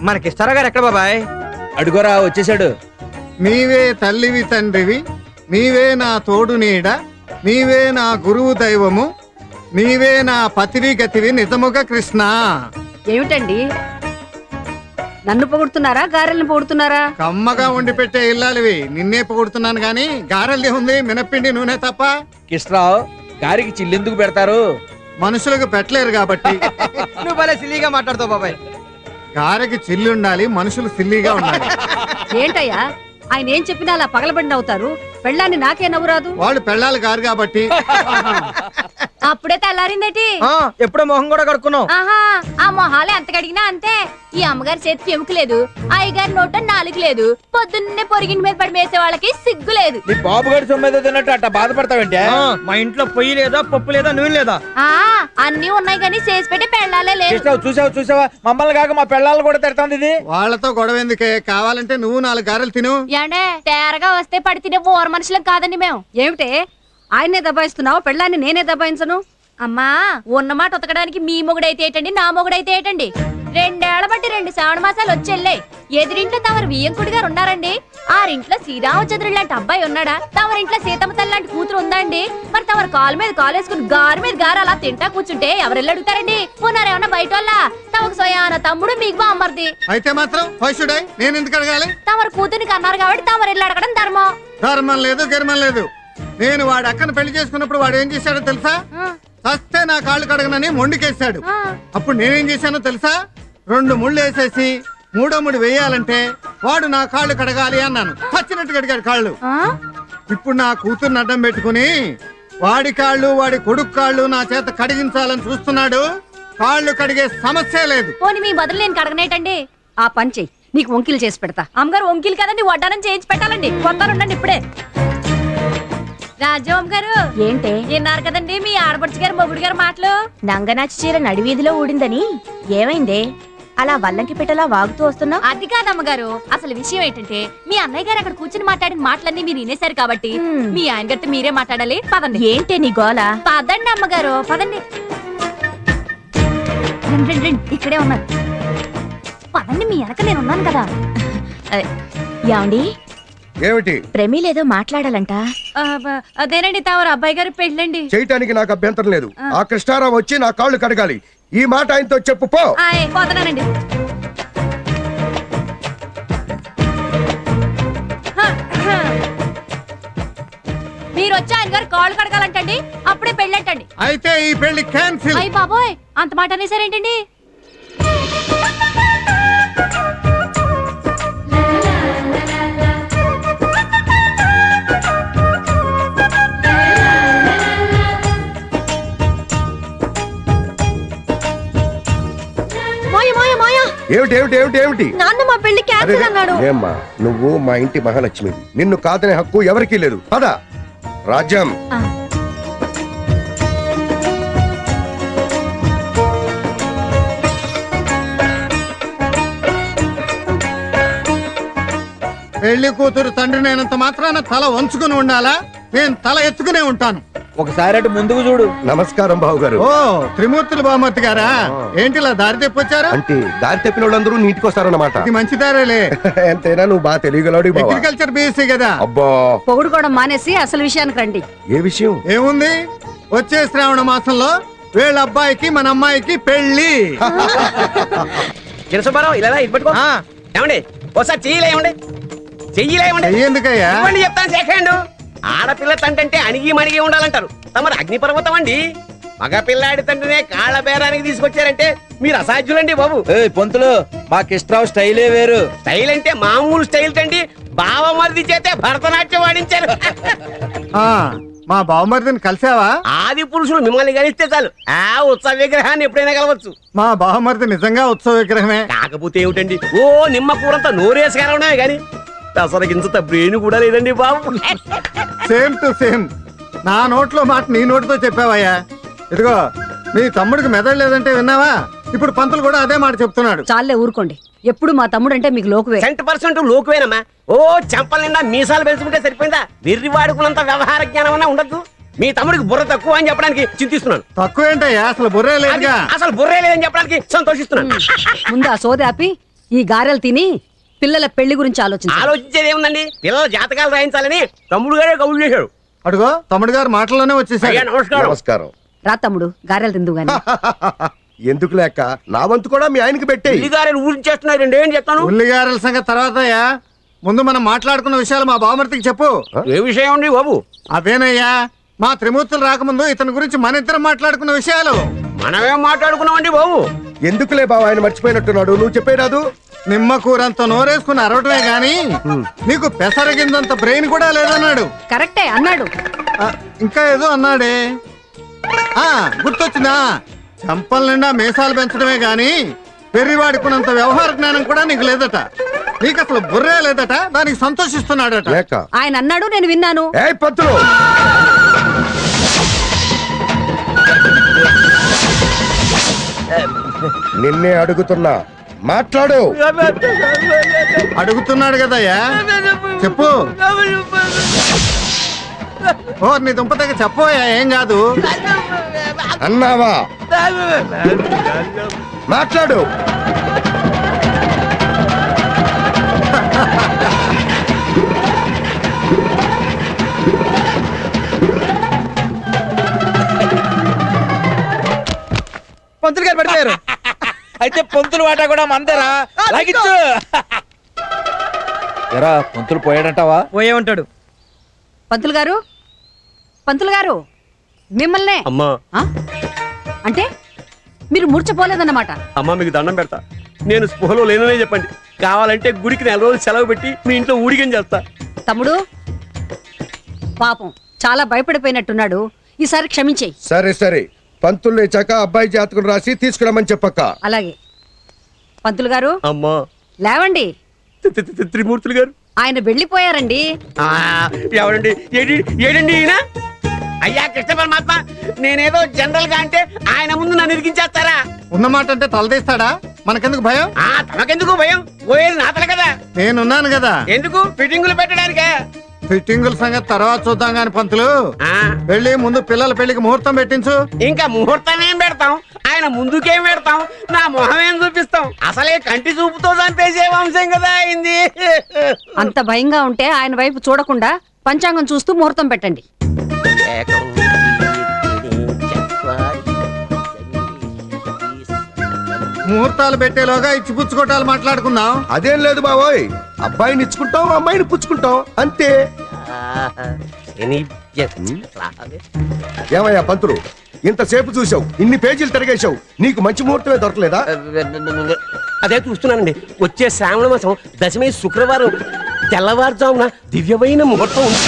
మనకిస్తారా గారు ఎక్కడ బాబాయ్? అడుగోరా వచ్చేసాడు. నీవే తల్లివి తండ్రివి, నీవే నా తోడు నీడ, నీవే నా గురువు దైవము, నీవే నా పతివి గతివి నిజముగా కృష్ణ. ఏమిటండి, నన్ను పొగుడుతున్నారా గారెల్ని పొగుడుతున్నారా? కమ్మగా వండి పెట్టే ఇల్లాలివి, నిన్నే పొగుడుతున్నాను గాని గారెల్ది ఉంది మినప్పిండి నూనె తప్ప. కిష్ట్రావు గారికి చిల్లెందుకు పెడతారు? మనుషులకు పెట్టలేరు కాబట్టి. నువ్వు భలే సిల్లీగా మాట్లాడుతావు బాబాయ్. గారెకి చిల్లు ఉండాలి, మనుషులు సిల్లిగా ఉండాలి. ఏంటయ్యా ఆయన ఏం చెప్పినా అలా పగలబడి నవ్వుతారు? పెళ్ళాన్ని నాకే నవ్వురాదు. వాళ్ళు పెళ్ళాలి గారు కాబట్టి. అప్పుడే తెల్లారిందేటి? ఎప్పుడో మొహం కూడా కడుక్కున్నావు. ఆహా, ఆ మొహాలు ఎంత కడిగినా అంతే. ఈ అమ్మగారి చేతికి ఎముక లేదు, అయ్యగారి నోట నాలుగు లేదు, పొద్దున్నే పొరిగింటి మీద పడి మేసే వాళ్ళకి సిగ్గు లేదు. నీ బాబు గడి సొమ్మెదో తిన్నట్టు అట్ట బాధపడతావంటే? మా ఇంట్లో పొయ్యి లేదా, పప్పు లేదా, నూనె లేదా? ఆ అన్ని ఉన్నాయి కానీ చేసి పెట్టి పెళ్ళాలే లేదు. కిష్ట్రావు చూసావా మమ్మల్ని కాక మా పెళ్ళాలను కూడా తిడతాంది ఇది. వాళ్ళతో గొడవ ఎందుకే, కావాలంటే నువ్వు 4 గారెలు తిను. ఏండే తేరగా వస్తే పడి తినే ఓర మనుషులం కాదండి మేము. ఏమిటే ఆయనే దబాయిస్తున్నావు, పెళ్ళాన్ని నేనే దబాయించను? అమ్మా ఉన్నమాట ఉతకడానికి మీ మొగుడైతే ఏటండి, నా మొగుడైతే ఏటండి? 2 ఏళ్ల బట్టి 2 శ్రావణ మాసాలు వచ్చెళ్ళాయి. ఎదురింట్లో తమరు వియ్యంకుడి గారు ఉన్నారండి. ఆరింట్లో శ్రీరామచంద్రుడు లాంటి అబ్బాయి ఉన్నాడా? తమరింట్లో సీతమ్మ తల్లి లాంటి కూతురు ఉందండి. మరి తమరు కాలు మీద కాలేసుకుని గారు మీద గారు అలా తింటా కూర్చుంటే ఎవరెళ్ళి అడుగుతారండి? ఉన్నారేమన్నా బయట వాళ్ళ? తమకు స్వయాన తమ్ముడు మీకు బామ్మర్ది. అయితే మాత్రం వైశ్యుడై నేను ఎందుకు అడగాలి? తమరు కూతురికి అన్నారు కాబట్టి తమరు వెళ్ళి అడగడం ధర్మం. ధర్మం లేదు గిర్మం లేదు. నేను వాడి అక్కను పెళ్లి చేసుకున్నప్పుడు వాడు ఏం చేశాడో తెలుసా? చస్తే నా కాళ్ళు కడగనని మొండికేశాడు. అప్పుడు నేనేం చేశానో తెలుసా? 2 ముళ్ళు వేసేసి 3వ ముడి వేయాలంటే వాడు నా కాళ్ళు కడగాలి అన్నాను. చచ్చినట్టు కడిగాడు కాళ్ళు. ఇప్పుడు నా కూతుర్ని అడ్డం పెట్టుకుని వాడి కాళ్ళు వాడి కొడుకు కాళ్ళు నా చేత కడిగించాలని చూస్తున్నాడు. కాళ్ళు కడిగే సమస్య లేదు. పోనీ మీ బదులు నేను కడగనేటండి. ఆ పని చెయ్యి, నీకు వంకిలు చేసి పెడతా. అమ్మగారు వంకీలు కదండి, వడ్డానం చేయించి పెట్టాలండి. కొందరుండండి ఇప్పుడే. రాజవ్వ గారు ఏంటే విన్నారు కదండి మీ ఆడపడుచు గారు మొగుడు గారు మాటలు. నంగనాచి చీర నడివీధిలో ఊడిందని ఏమైందే? అలా వల్లంకి పెట్టలా వాగుతూ వస్తున్నావు? అది కాదమ్మగారు, అసలు విషయం ఏంటంటే మీ అన్నయ్య గారు అక్కడ కూర్చుని మాట్లాడిన మాటలన్నీ మీరు వినేశారు కాబట్టి మీ ఆయన గారితో మీరే మాట్లాడాలి. పదండి. ఏంటే నీ గోల? పదండి అమ్మగారు పదండి. రండి, రండి, రండి, ఇక్కడే ఉన్నారు. పదండి, మీ వెనక నేను ఉన్నాను కదా. యాండి ఏమిటి? ప్రమీలేదో మాట్లాడాలంట. అదేనండి తమరు అబ్బాయి గారు పెళ్ళండి. చేయటానికి నాకు అభ్యంతరం లేదు. ఆ కృష్ణారావు వచ్చి నా కాళ్ళు కడగాలి. ఈ మాట ఆయనతో చెప్పు పో. పోతున్నానండి. మీరు వచ్చి ఆయన గారు కాళ్ళు కడగాలంటండి, అప్పుడే పెళ్ళంటండి. అయితే ఈ పెళ్లి క్యాన్సిల్. అయ్యి బాబోయ్, అంత మాట అనేసారేంటండి? ఏమిటి ఏమిటి ఏమిటి ఏమిటి? నాన్న మా పెళ్లి క్యాన్సిల్ అన్నాడు. ఏమ్మా నువ్వు మా ఇంటి మహాలక్ష్మి, నిన్ను కాదనే హక్కు ఎవరికీ లేదు. పద రాజ్యం. పెళ్లి కూతురు తండ్రి నేనంత మాత్రాన తల వంచుకుని ఉండాలా? నేను తల ఎత్తుకునే ఉంటాను. ఒకసారి అటు ముందుకు చూడు. నమస్కారం బాబు గారు. ఓ త్రిమూర్తులు బామర్తి గారా? ఏంటి ఇలా దారి తెప్పొచ్చారు? అంటే దారి తప్పిన వాళ్ళందరూ నీటికి వస్తారన్నమాట. ఇది మంచి దారేలే. ఎంతైనా నువ్వు బాగా తెలియగలడు బాబా. అగ్రికల్చర్ బీఎస్సీ కదా. అబ్బా పొగుడుకోవడం మానేసి అసలు విషయానికి రండి. ఏ విషయం? ఏముంది, వచ్చే శ్రావణ మాసంలో వీళ్ళ అబ్బాయికి మన అమ్మాయికి పెళ్లి. చిరసుబ్బారావు ఇలా ఇది పట్టుకో. ఏమండి ఒకసారి చెయ్యలేమండి, చెయ్యలేమండి. ఎందుకయ్యా? చెప్తాను సేకండు. ఆడపిల్ల తంటే అణిగి మణిగి ఉండాలంటారు. తమరు అగ్నిపర్వతం అండి. మగపిల్లాడి తండ్రినే కాళ్ళ బేరానికి తీసుకొచ్చారంటే మీరు అసాధ్యులండి బాబు. పొంతులు మా కిష్ట్రావు స్టైలే వేరు. స్టైల్ అంటే మామూలు స్టైల్ కండి. బావమరిది చేతే భరతనాట్యం వాడించారు. మా బావమరిదిని కలిసావా? ఆది పురుషులు మిమ్మల్ని కలిస్తే చాలు ఆ ఉత్సవ విగ్రహాన్ని ఎప్పుడైనా కలవచ్చు. మా బావమరిది నిజంగా ఉత్సవ విగ్రహమే. కాకపోతే ఏమిటండి, ఓ నిమ్మ కూరంతా నోరేసి కలవడమే గాని అసలుకింత బ్రెయిన్ కూడా లేదండి బాబు. Same to same. నా నోట్లో మాట నీ నోటితో చెప్పావయ్యా. ఇదిగో మీ తమ్ముడికి మెదడు లేదంటే విన్నావా? ఇప్పుడు పంతులు కూడా అదే మాట చెప్తున్నాడు. చాలే ఊరుకోండి, ఎప్పుడు మా తమ్ముడు అంటే మీకు లోకువే. 100% లోకువేనమ్మా. ఓ చెంపల నిండా మీసాలు పెంచుకుంటే సరిపోయిందా? వెర్రి వాడుకున్నంత వ్యవహార జ్ఞానం అన్నా ఉండద్దు. మీ తమ్ముడికి బుర్ర తక్కువ అని చెప్పడానికి చింతిస్తున్నాను. తక్కువేంటయ్యా, అసలు బుర్రే లేదుగా. అసలు బుర్రే లేదని చెప్పడానికి సంతోషిస్తున్నాను. ముందు ఆ సోది ఆపి ఈ గారెలు తిని పిల్లల పెళ్లి గురించి ఆలోచించు. ఆలోచించేది ఏముందండి, పిల్లల జాతకాలు రాయించాలని తమ్ముడు గారే కబులు చేశాడు. అడుగో తమ్ముడు గారు మాటల్లోనే వచ్చేసాడు. అయ్యా నమస్కారం. నమస్కారం. రా తమ్ముడు గారెలు తిందు గాని. ఎందుకు లేక నా వంతు కూడా మీ ఆయనకి పెట్టేయి. పెళ్లి గారే ఊరించేస్తున్నారండి, ఏం చెప్తాను. ఉల్లిగారెల సంగతి తర్వాతయ్యా, ముందు మనం మాట్లాడుకున్న విషయాలు మా బావమర్తికి చెప్పు. ఏ విషయం అండి బాబు? అవేనయ్యా, మా త్రిమూర్తులు రాకముందు ఇతని గురించి మన ఇద్దరం మాట్లాడుకున్న విషయాలు. మనమేం మాట్లాడుకున్నామండి బాబు? ఎందుకులే బావ, ఆయన మర్చిపోయినట్టున్నాడు. నువ్వు చెప్పేరాదు. నిమ్మ కూరంత నోరేసుకుని అరవటమే గాని నీకు పెసరగిందంత బ్రెయిన్ కూడా లేదన్నాడు. కరెక్టే అన్నాడు. ఇంకా ఏదో అన్నాడే, గుర్తొచ్చిందా? చంపల నిండా మీసాలు పెంచడమే గాని పెరివాడుకున్నంత వ్యవహార జ్ఞానం కూడా నీకు లేదట. నీకు అసలు బుర్రే లేదట. దానికి సంతోషిస్తున్నాడట. లేక ఆయన అన్నాడు, నేను విన్నాను. ఏయ్ పంతులు, నిన్నే అడుగుతున్నా, మాట్లాడు. అడుగుతున్నాడు కదయ్యా, చెప్పు. ఓ నీ దుంపతగా చెప్పోయా, ఏం కాదు. అన్నావా? మాట్లాడు. పంతులు గారు పడిపోయారు. అయితే పొంతులు వాటా కూడా మందరా లాగిచ్చు. ఎరా పొంతులు పోయాడంటావా? పోయే ఉంటాడు. పంతులు గారు, పంతులు గారు, మిమ్మల్నే. అమ్మా ఆ? అంటే మీరు మూర్చపోలేదన్నమాట. అమ్మా మీకు దండం పెడతా, నేను స్పృహలో లేననే చెప్పండి. కావాలంటే గుడికి 4 రోజులు సెలవు పెట్టి మీ ఇంట్లో ఊడిగం చేస్తా. తమ్ముడు పాపం చాలా భయపడిపోయినట్టున్నాడు. ఈసారి క్షమించేయి. సరే సరే, పంతులు లేచాక అబ్బాయి జాతకం రాసి తీసుకురమ్మని చెప్పక్క. అలాగే. పంతులు గారు అమ్మా లేవండి. త్రిమూర్తులు గారు ఆయన వెళ్ళిపోయారండి. ఎవరండి? ఏడండి ఈయన? అయ్యా కృష్ణ పరమాత్మ, నేనేదో జనరల్ గా అంటే ఆయన ముందు నన్ను ఇరికించేస్తారా? ఉన్నమాట అంటే తలదీస్తాడా? మనకెందుకు భయం? తమకెందుకు భయం? పోయేది నాతలు కదా. నేనున్నాను కదా. ఎందుకు? ఫిట్టింగులు పెట్టడానికే. ఫిట్టింగుల సంగతి తర్వాత చూద్దాం గాని పంతులు, వెళ్ళి ముందు పిల్లల పెళ్లికి ముహూర్తం పెట్టించు. ఇంకా ముహూర్తం ఏం పెడతాం? ఆయన ముందుకేం పెడతాం? నా మొహం ఏం చూపిస్తాం? అసలే కంటి చూపుతో చంపేసే వంశం కదా అయింది. అంత భయంగా ఉంటే ఆయన వైపు చూడకుండా పంచాంగం చూస్తూ ముహూర్తం పెట్టండి. ముహూర్తాలు పెట్టేలోగా ఇచ్చిపుచ్చుకోటాలు మాట్లాడుకుందాం. అదేం లేదు బావోయ్, అబ్బాయిని ఇచ్చుకుంటాం, అమ్మాయిని పుచ్చుకుంటాం, అంతే. ఏమయ్యా పంతులు, ఇంతసేపు చూసావు, ఇన్ని పేజీలు తిరిగేశావు, నీకు మంచి ముహూర్తమే దొరకలేదా? అదే చూస్తున్నానండి. వచ్చే శ్రావణ మాసం దశమి శుక్రవారం తెల్లవారుజామున దివ్యమైన ముహూర్తం ఉంది.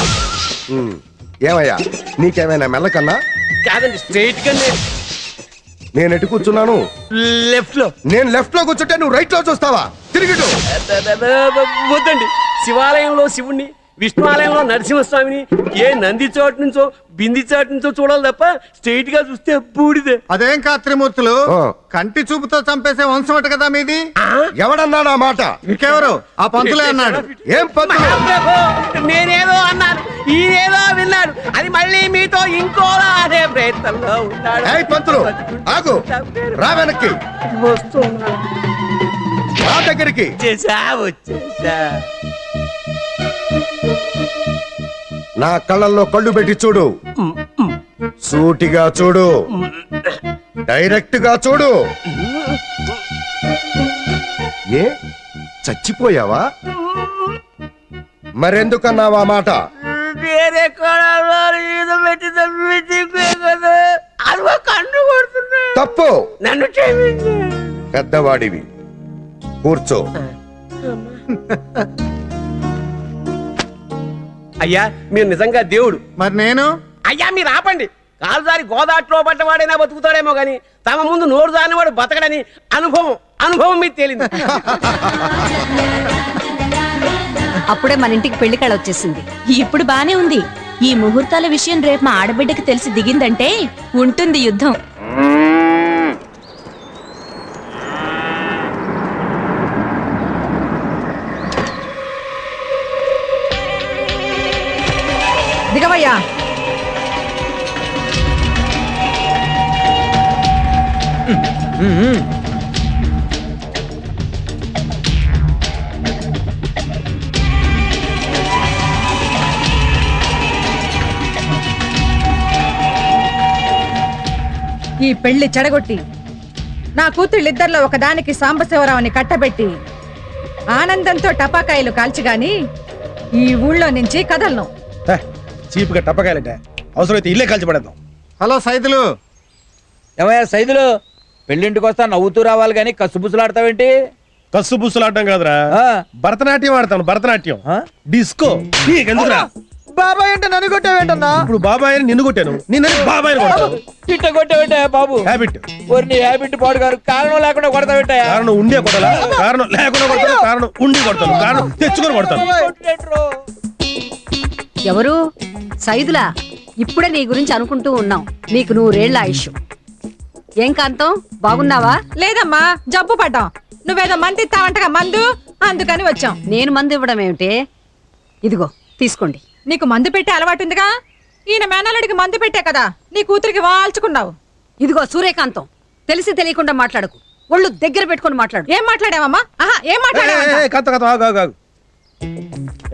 ఏమయ్యా, నీకేమైనా మెల్లకన్నా? కాదండి, స్ట్రైట్ గా నేను ఎటు కూర్చున్నాను? లెఫ్ట్ లో. నేను లెఫ్ట్ లో కూర్చుంటే నువ్వు రైట్ లో చూస్తావా? తిరిగిటు. వద్దండి, శివాలయంలో శివుణ్ణి, విష్ణు ఆలయంలో నరసింహస్వామిని, ఏ నంది చోటు నుంచో బింది చాటు నుంచో చూడాలి తప్ప స్ట్రైట్ గా చూస్తే బూడిదే. అదేం కాదు త్రిమూర్తులు, ఆ. కంటి చూపుతో చంపేసే వంశం అట కదా మీది. ఎవడన్నాడు ఆ మాట? ఇంకెవరు? ఆ పంతులే అన్నాడు. ఏం పంతులు? మహాప్రభు, నేనేదో అన్నాను, ఈయనేదో విన్నాడు. అది మళ్ళీ మీతో ఇంకోలా అనే ప్రయత్నంలో ఉన్నాడు. ఏయ్ పంతులు, ఆగు, రా వెనక్కి. వస్తున్నా. రా దగ్గరికి. వచ్చేసా. నా కళ్ళల్లో కళ్ళు పెట్టి చూడు, సూటిగా చూడు, డైరెక్ట్ గా చూడు. ఏ చచ్చిపోయావా? మరెందుకన్నావా మాట? వేరే కోణాలు పెట్టి కదా, అదిగో కన్ను కొడుతున్నా. తప్పు. నన్ను క్షమించు. పెద్దవాడివి, కూర్చో. అయ్యా మీరు నిజంగా దేవుడు. మరి నేను? అయ్యా మీరు ఆపండి. కాలుదారి గోదాట్లో పడ్డవాడైనా బతుకుతాడేమో గాని తమ ముందు నోరు దానివాడు బతకడని అనుభవం మీకు తేలింది. అప్పుడే మన ఇంటికి పెళ్లి కళ వచ్చేసింది. ఇప్పుడు బానే ఉంది. ఈ ముహూర్తాల విషయం రేపు మా ఆడబిడ్డకి తెలిసి దిగిందంటే ఉంటుంది యుద్ధం. దిగవయ్యా. ఈ పెళ్లి చెడగొట్టి నా కూతుళ్ళిద్దరిలో ఒకదానికి సాంబశివరావుని కట్టబెట్టి ఆనందంతో టపాకాయలు కాల్చిగాని ఈ ఊళ్ళో నుంచి కదలను. చీప్ గా టప్పకాయలంటే అవసరమైతే ఇల్లే కాల్చి పడేద్దాం. హలో సైదులు, ఏమయ్యా సైదులు, పెళ్ళింటికి వస్తా నవ్వుతూ రావాలి కానీ కసుబుసులాడతావేంటి? కస్సు బుస్సులు కాదురా, ఆ. భరతనాట్యం ఆడతాను. భరతనాట్యం ఆ? డిస్కో. నీకెందుకురా? బాబాయ్ అంటే నన్ను కొట్టావేంటన్నా? ఇప్పుడు బాబాయ్ అని నిన్ను కొట్టాను, నిన్ను బాబాయ్ కొట్టాను. పిట్ట కొట్టావేంటా బాబు? హ్యాబిట్. ఓరి నీ హ్యాబిట్ పాడు గారు, కారణం లేకుండా కొడతావేంటా? కారణం ఉండే కొట్టాలా? కారణం లేకుండా కొడతాను, కారణం ఉండి కొడతాను, కారణం తెచ్చుకొని కొడతాను. ఎవరు? సైదులా? ఇప్పుడే నీ గురించి అనుకుంటూ ఉన్నాం. నీకు 100 ఏళ్ల ఆయుష్. ఏం కాంతం, బాగున్నావా? లేదమ్మా, జబ్బు పడ్డాం. నువ్వేదో మంది ఇస్తావంటగా మందు, అందుకని వచ్చాం. నేను మందు ఇవ్వడం ఏమిటే? ఇదిగో తీసుకోండి. నీకు మందు పెట్టే అలవాటు ఉందిగా. ఈయన మేనల్లుడికి మందు పెట్టే కదా నీ కూతురికి వాల్చుకున్నావు. ఇదిగో సూర్యకాంతం, తెలిసి తెలియకుండా మాట్లాడకు. ఒళ్ళు దగ్గర పెట్టుకొని మాట్లాడు. ఏం మాట్లాడావమ్మా? ఆహా, ఏం మాట్లాడావా? కథ కథ ఆగు ఆగు ఆగు.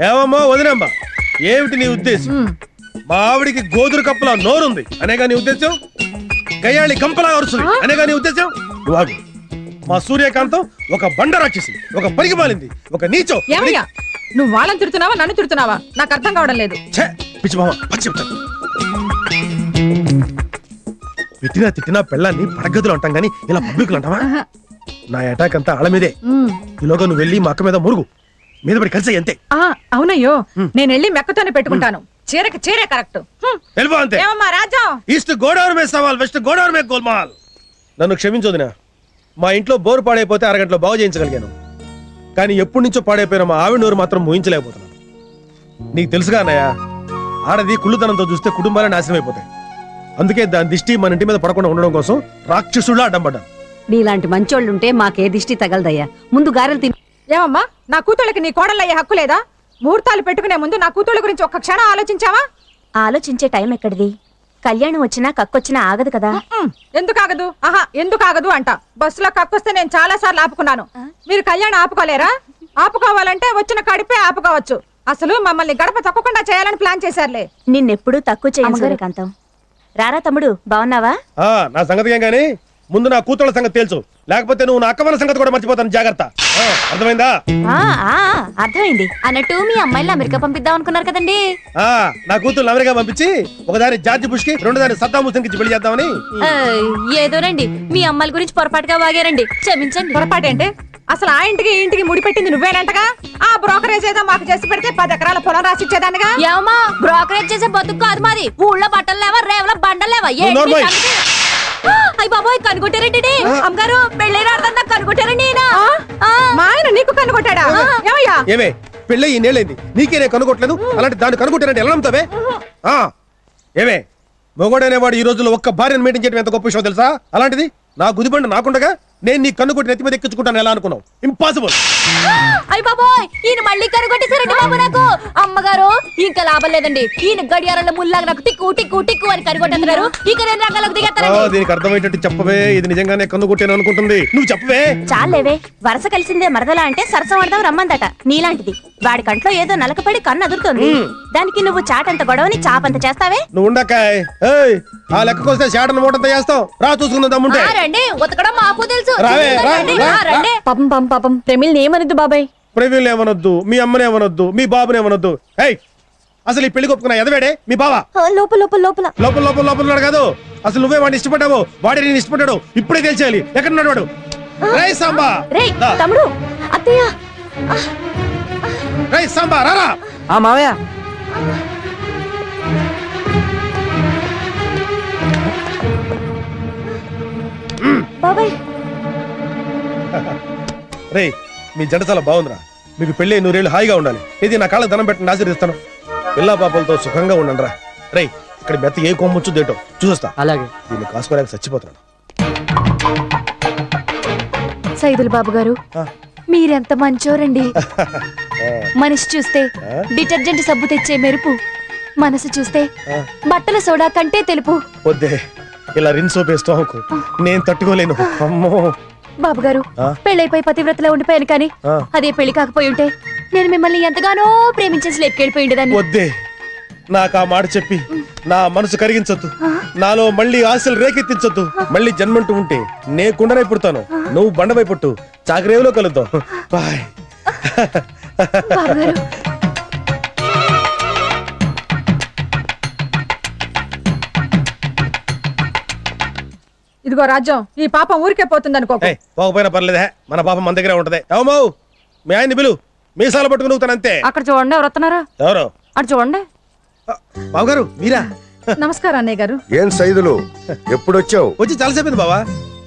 ఏమమ్మా వదిలేమ్మా, ఏమిటి నీ ఉద్దేశం? మా ఆవిడికి గోధుర కప్పులా నోరుంది అనేగా నీ ఉద్దేశం? గయ్యాళి గంపలా అరుస్తుంది అనేగా నీ ఉద్దేశం? నువ్వు ఆగు. మా సూర్యకాంతం ఒక బండ రాక్షసి, ఒక పనికి మాలింది, ఒక నీచో. ఏమయ్యా, నువ్వు వాళ్ళని తిడుతున్నావా నన్ను తిడుతున్నావా? నాకు అర్థం కావడం లేదు. పిచ్చి మామ పచ్చి చెప్తాను. తిట్టినా తిట్టినా పెళ్ళాన్ని పడగదులు అంటాం గానీ ఇలా పబ్లిక్లు అంటావా? నా అటాక్ అంతా ఆళ్ళ మీదే. ఈలోగా నువ్వు వెళ్ళి మా అక్క మీద మురుగు, మీద పడి కలిసి అంతే. అవునయ్యో, నేను వెళ్ళి మెక్కతోనే పెట్టుకుంటాను. చీరకి చీరే కరెక్ట్. వెళ్ళిపో అంతే. ఏమమ్మా రాజా? ఈస్ట్ గోదావరి మీద సవాల్, వెస్ట్ గోదావరి మీద గోల్మాల్. నన్ను క్షమించొదినా, మా ఇంట్లో బోరు పాడైపోతే అరగంటలో బాగు చేయించగలిగాను. కానీ ఎప్పటి నుంచో పాడైపోయిన మా ఆవిడ నోరు మాత్రం ఊహించలేకపోతున్నాను. నీకు తెలుసుగా అన్నయ్య, ఆడది కుళ్ళుతనంతో చూస్తే కుటుంబాలే నాశనం అయిపోతాయి. అందుకే దాని దిష్టి మన ఇంటి మీద పడకుండా ఉండడం కోసం రాక్షసులా అడ్డం పడ్డాను. నీలాంటి మంచోళ్ళుంటే మాకే దిష్టి తగలదయ్యా. ముందు గారెలు తిని. ఏమమ్మా, నా కూతుళ్ళకి నీ కోడలయ్యే హక్కు లేదా? ముహూర్తాలు పెట్టుకునే ముందు నా కూతుళ్ళ గురించి ఒక్క క్షణం ఆలోచించావా? ఆలోచించే టైం ఎక్కడిది? కళ్యాణం వచ్చినా కక్కొచ్చినా ఆగదు కదా. ఎందుకు ఆగదు? ఆహా, ఎందుకు ఆగదు అంట. బస్సులో కక్కొస్తే నేను చాలా సార్లు ఆపుకున్నాను. మీరు కళ్యాణం ఆపుకోలేరా? ఆపుకోవాలంటే వచ్చిన కడిపే ఆపుకోవచ్చు. అసలు మమ్మల్ని గడప తక్కకుండా చేయాలని ప్లాన్ చేశారులే. నిన్నెప్పుడు తక్కువ చేయను సూర్యకాంతం. రారా తమ్ముడు, బాగున్నావా? నా సంగతి ఏం గానీ ముందు నా కూతుళ్ళ సంగతి తెలుసు, లేకపోతే నువ్వు నా అక్కవల సంగతి కూడా మర్చిపోతాను. జాగ్రత్త. అర్థమైందా? అర్థమైంది. అన్నట్టు మీ అమ్మాయిని అమెరికా పంపిద్దాం అనుకున్నారు కదండి. నా కూతురు అమెరికా పంపించి ఒకదాని జార్జి బుష్ కి, రెండోదాని సద్దాం హుస్సేన్ కి పెళ్లి చేద్దామని. ఏదోనండి, మీ అమ్మాయిల గురించి పొరపాటుగా వాగారండి, క్షమించండి. పొరపాటేంటే? అసలు ఆ ఇంటికి ఈ ఇంటికి ముడిపెట్టింది నువ్వేనంటగా. ఆ బ్రోకరేజ్ ఏదో మాకు చేసి పెడితే 10 ఎకరాల పొలం రాసిచ్చేదానిగా. ఏమా బ్రోకరేజ్ చేసే బతుకు కాదు మాది. ఊళ్ళో బట్టలు లేవా, రేవల బండలు లేవా? అయ్య బాబోయ్, కనుగొట్టారండి అమ్మగారు. పెళ్ళైన అర్థం కనుగొట్టారండి. మా ఆయన నీకు కనుగొట్టాడా? ఏమయ్యా? ఏమే పెళ్ళి ఈ నేలైంది, నీకే నేను కనుగొట్టలేదు, అలాంటి దాన్ని కనుగొట్టానంటే ఎలా నమ్ముతావే? ఏమే మొగోడనేవాడు ఈ రోజుల్లో ఒక్క భార్యను మెయింటైన్ చేయడం ఎంత గొప్ప విషయం తెలుసా? అలాంటిది నా గుదిబండి నాకుండగా నేను నీ కన్నుకొట్టి నెత్తి మీద ఎక్కించుకుంటాను ఎలా అనుకున్నావు? ఇంపాసిబుల్. అయ్య బాబోయ్, ఈయన మళ్ళీ కనుగొట్టేశారండి బాబు నాకు. అమ్మగారు, ఇంకా లాభం లేదండి. ఈయన గడియారంలో ముల్లాగా నాకు టిక్కు టిక్కు టిక్కు అని కనుగొట్టేస్తున్నారు. ఇక నేను రంగాలకు దిగేస్తాను. దీనికి అర్థమయ్యేటట్టు చెప్పవే, ఇది నిజంగానే కన్నుకొట్టాను అనుకుంటుంది. నువ్వు చెప్పవే. చాలేవే, వరస కలిసిందే మరదలా అంటే సరసం ఆడదాం రమ్మందట. నీలాంటిది వాడి కంట్లో ఏదో నలకపడి కన్ను అదురుతోంది. దానికి నువ్వు చాటంత గొడవని చాపంత చేస్తావే. నువ్వు ఉండకాయ్, ఆ లెక్కకొస్తే షాటను మూటంతా చేస్తాం. రా చూసుకుందాం దమ్ముంటే. రండి, ఉతకడం మాకు తెలుసు. రావే, రా, రా. రండి. పాపం ప్రేమిల్ని ఏమనొద్దు బాబాయ్. ప్రవీణ్ ఏమనొద్దు, మీ అమ్మని ఏమనొద్దు, మీ బాబుని ఏమనొద్దు. అసలు ఈ పెళ్లి కొప్పుకున్నా ఎదవేడే మీ బావా? లోపల లోపల లోపల లోపల లోపల లోపల ఉన్నాడు కాదు. అసలు నువ్వే వాడిని ఇష్టపడ్డావు, వాడే నేను ఇష్టపడ్డాడు. ఇప్పుడే తెలిసేయాలి ఎక్కడున్నాడు వాడు. రై సాంబా, రేయ్ తమ్ముడు, అత్తయ్య. రై సాంబా, రారా. మావయ్య, బాబాయ్ రే మీ జంట చాలా బాగుందిరా. మీకు పెళ్లి 100 ఏళ్ళు హాయిగా ఉండాలి. ఇది నా కాళ్ళ ధనం పెట్టిన ఆశీర్దిస్తాను. పిల్లా పాపలతో సుఖంగా ఉండండి రా. రే ఇక్కడ మెత్త ఏ కొమ్ముచ్చుదేటో చూస్తా. అలాగే. దీన్ని కాసుకోలేక చచ్చిపోతున్నాను. సైదుల్ బాబు గారు, మీరెంత మంచోరండి. మనిషి చూస్తే డిటర్జెంట్ సబ్బు తెచ్చే మెరుపు, మనసు చూస్తే బట్టల సోడా కంటే తెలుపు. వద్దే, ఇలా రిన్స్ వేస్తాం నేను తట్టుకోలేను. అమ్మో బాబుగారు, పెళ్ళైపోయి పతివ్రతలో ఉండిపోయాను కానీ అదే పెళ్లి కాకపోయి ఉంటే నేను మిమ్మల్ని ఎంతగానో ప్రేమించేసి లేపుకెళ్ళిపోయి ఉండేదాన్ని. వద్దే, నాకు ఆ మాట చెప్పి నా మనసు కరిగించొద్దు, నాలో మళ్ళీ ఆశలు రేకెత్తించొద్దు. మళ్ళీ జన్మంటూ ఉంటే నే కుండనై పుడతాను, నువ్వు బండపై పుట్టు. చాకరేవులో కలుద్దాం. బాయ్. బావగారు ఇదిగో రాజ్యం, ఈ పాపం ఊరికే పోతుంది అనుకో. ఏయ్, పోకపోయినా పర్లేదే, మన పాపం మన దగ్గరే ఉంటది. ఏమో మీ ఆయన్ని పిలు, మీసాలు పట్టుకుని ఊగుతాను అంతే. అక్కడ చూడండి, ఎవరు వస్తున్నారా? ఎవరు? అటు చూడండి. బావగారు మీరా? నమస్కారం అన్నయ్య గారు. ఏం సైదులు ఎప్పుడొచ్చావు? వచ్చి చాలా సేపు బావా.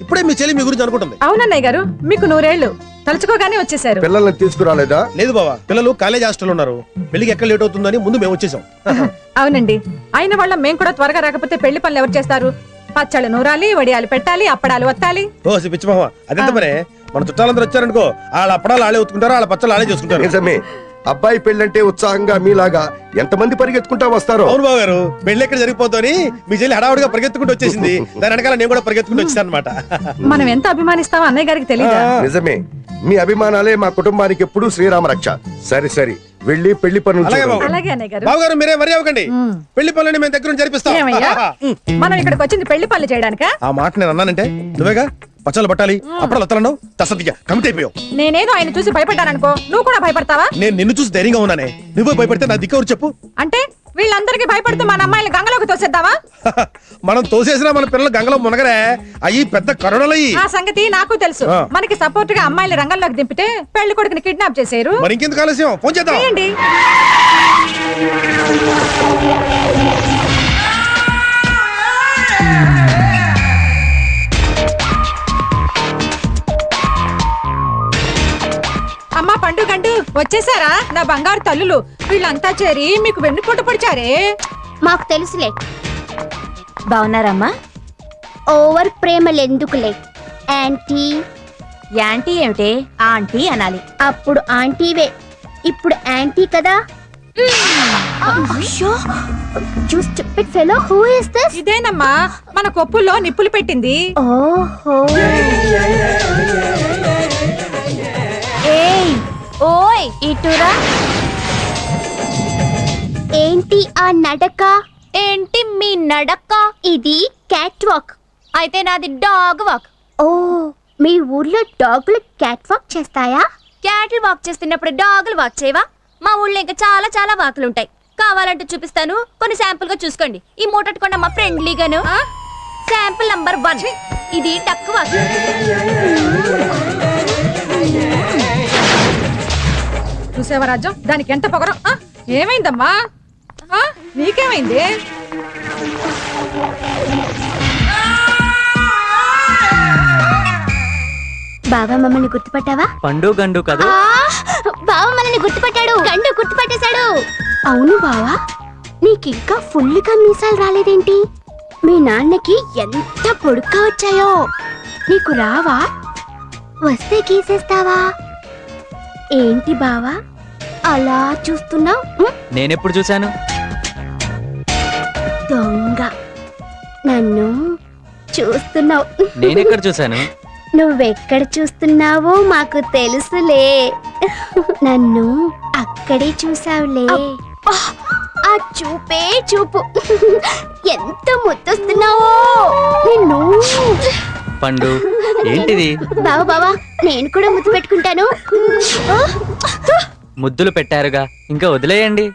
ఇప్పుడే మీ చెల్లి మీ గురించి అనుకుంటుంది. అవునన్నయ్య గారు, మీకు 100 ఏళ్ళు తలుచుకోగానే వచ్చేసారు. పిల్లల్ని తీసుకురాలేదా? లేదు బావా, పిల్లలు కాలేజ్ హాస్టల్ ఉన్నారు. పెళ్లికి ఎక్కడ లేట్ అవుతుందని ముందు మేము వచ్చేసాం. అవునండి, అయిన వాళ్ళ మేము కూడా త్వరగా రాకపోతే పెళ్లి పనులు ఎవరు చేస్తారు? పచ్చళ్ళు నూరాలి, వడియాలు పెట్టాలి, అప్పడాలు వత్తాలి. ఓ పిచ్చి మామ, అదెంత పనే. మన చుట్టాలందరూ వచ్చారనుకో, వాళ్ళ అప్పడాలు ఆడే ఉతుకుంటారు, వాళ్ళ పచ్చళ్ళు ఆడే చేసుకుంటారు. నిజమే, అబ్బాయి పెళ్ళంటే ఉత్సాహంగా మీలాగా ఎంతమంది పరిగెత్తుకుంటా వస్తారో. అవును బావ గారు, పెళ్లి ఎక్కడ జరిగిపోతుందని మీ చెల్లి హడావుడిగా పరిగెత్తుకుంటూ వచ్చేసింది. దాని వెనకాల నేను కూడా పరిగెత్తుకుంటూ వచ్చాను అనమాట. మనం ఎంత అభిమానిస్తామో అన్నయ్య గారికి తెలియదా? నిజమే, మీ అభిమానాలే మా కుటుంబానికి ఎప్పుడూ శ్రీరామ రక్ష. సరే సరే, వెళ్ళి పెళ్లి పనులు అలాగే చూడండి. బాబు. అలాగే అన్నయ్య గారు. బావగారు మీరే వరి అవ్వకండి, పెళ్లి పనులని మేము దగ్గర జరిపిస్తాం. ఏమయ్యా, మనం ఇక్కడికి వచ్చింది పెళ్లి పనులు చేయడానికా? ఆ మాట నేను అన్నానంటే నువ్వేగా పచ్చళ్ళు పట్టాలి, అప్పుడు వత్తలండవు తసదిగా కమిట్ అయిపోయావు. నేనేదో ఆయన చూసి భయపడ్డాననుకో, నువ్వు కూడా భయపడతావా? నేను నిన్ను చూసి ధైర్యంగా ఉన్నానే, నువ్వే భయపడితే నా దిక్కెవరు చెప్పు. అంటే వీళ్ళందరికీ భయపడుతూ మన అమ్మాయిని గంగలోకి తోసేద్దామా? మనం తోసేసినా మన పిల్లలు గంగలో మునగరే, అయ్యి పెద్ద కరుణలయ్యి. ఆ సంగతి నాకు తెలుసు. ఆ. మనకి సపోర్ట్ గా అమ్మాయిని రంగంలోకి దింపితే పెళ్లి కొడుకుని కిడ్నాప్ చేసేరు. మరి ఇంకెందుకు ఆలస్యం, ఫోన్ చేద్దాం. చేయండి. అమ్మా పండుగంటూ వచ్చేసారా నా బంగారు తల్లులు? వీళ్ళంతా చేరి మీకు వెన్నుపోటు పొడిచారే. మాకు తెలుసులే. బాగున్నారమ్మా? ఓవర్ ప్రేమలెందుకులే యాంటీ. యాంటీ ఏమిటే? ఆంటీ అనాలి. అప్పుడు ఆంటీవే, ఇప్పుడు యాంటీ కదా. ఇదేనమ్మా మన కొప్పుల్లో నిప్పులు పెట్టింది. ఓహో, ఏయ్ ఓయ్ ఇటురా. ఏంటి ఆ నడక? ఏంటి మీ నడక? ఇది క్యాట్ వాక్. అయితే నాది డాగ్ వాక్. ఓ, మీ ఊర్లో డాగులు క్యాట్ వాక్ చేస్తాయా? క్యాటిల్ వాక్ చేస్తున్నప్పుడు డాగులు వాక్ చేయవా? మా ఊళ్ళో ఇంకా చాలా చాలా వాకులు ఉంటాయి. కావాలంటే చూపిస్తాను, కొన్ని శాంపుల్ గా చూసుకోండి. ఈ మూటట్టుకోండి అమ్మ, ఫ్రెండ్లీగాను. శాంపుల్ నంబర్ 1, ఇది డక్ వాక్. చూసేవా రాజ్యం, దానికి ఎంత పొగరం. ఏమైందమ్మా? నీకేమైంది? బావా మమ్మల్ని గుర్తుపట్టావా? పండు గండు కదా. బావా మనల్ని గుర్తుపట్టాడు. గండు గుర్తుపట్టేశాడు. అవును బావా, నీకింకా ఫుల్గా మీసాలు రాలేదేంటి? మీ నాన్నకి ఎంత పొడుగ్గా వచ్చాయో. నీకు రావా? వస్తే గీసేస్తావా? ఏంటి బావా అలా చూస్తున్నావు? నేనెప్పుడు చూశాను? దొంగ, నన్ను చూస్తున్నావు. నేనెక్కడ చూశాను? నువ్వెక్కడ చూస్తున్నావో మాకు తెలుసులే. నన్ను అక్కడే చూసావులే. ఆ చూపే చూపు, ఎంత ముద్దొస్తున్నావో నిన్ను. పండు ఏంటిది? బావా బావా, నేను కూడా ముద్దు పెట్టుకుంటాను. ముద్దులు పెట్టారుగా, ఇంకా వదిలేయండి.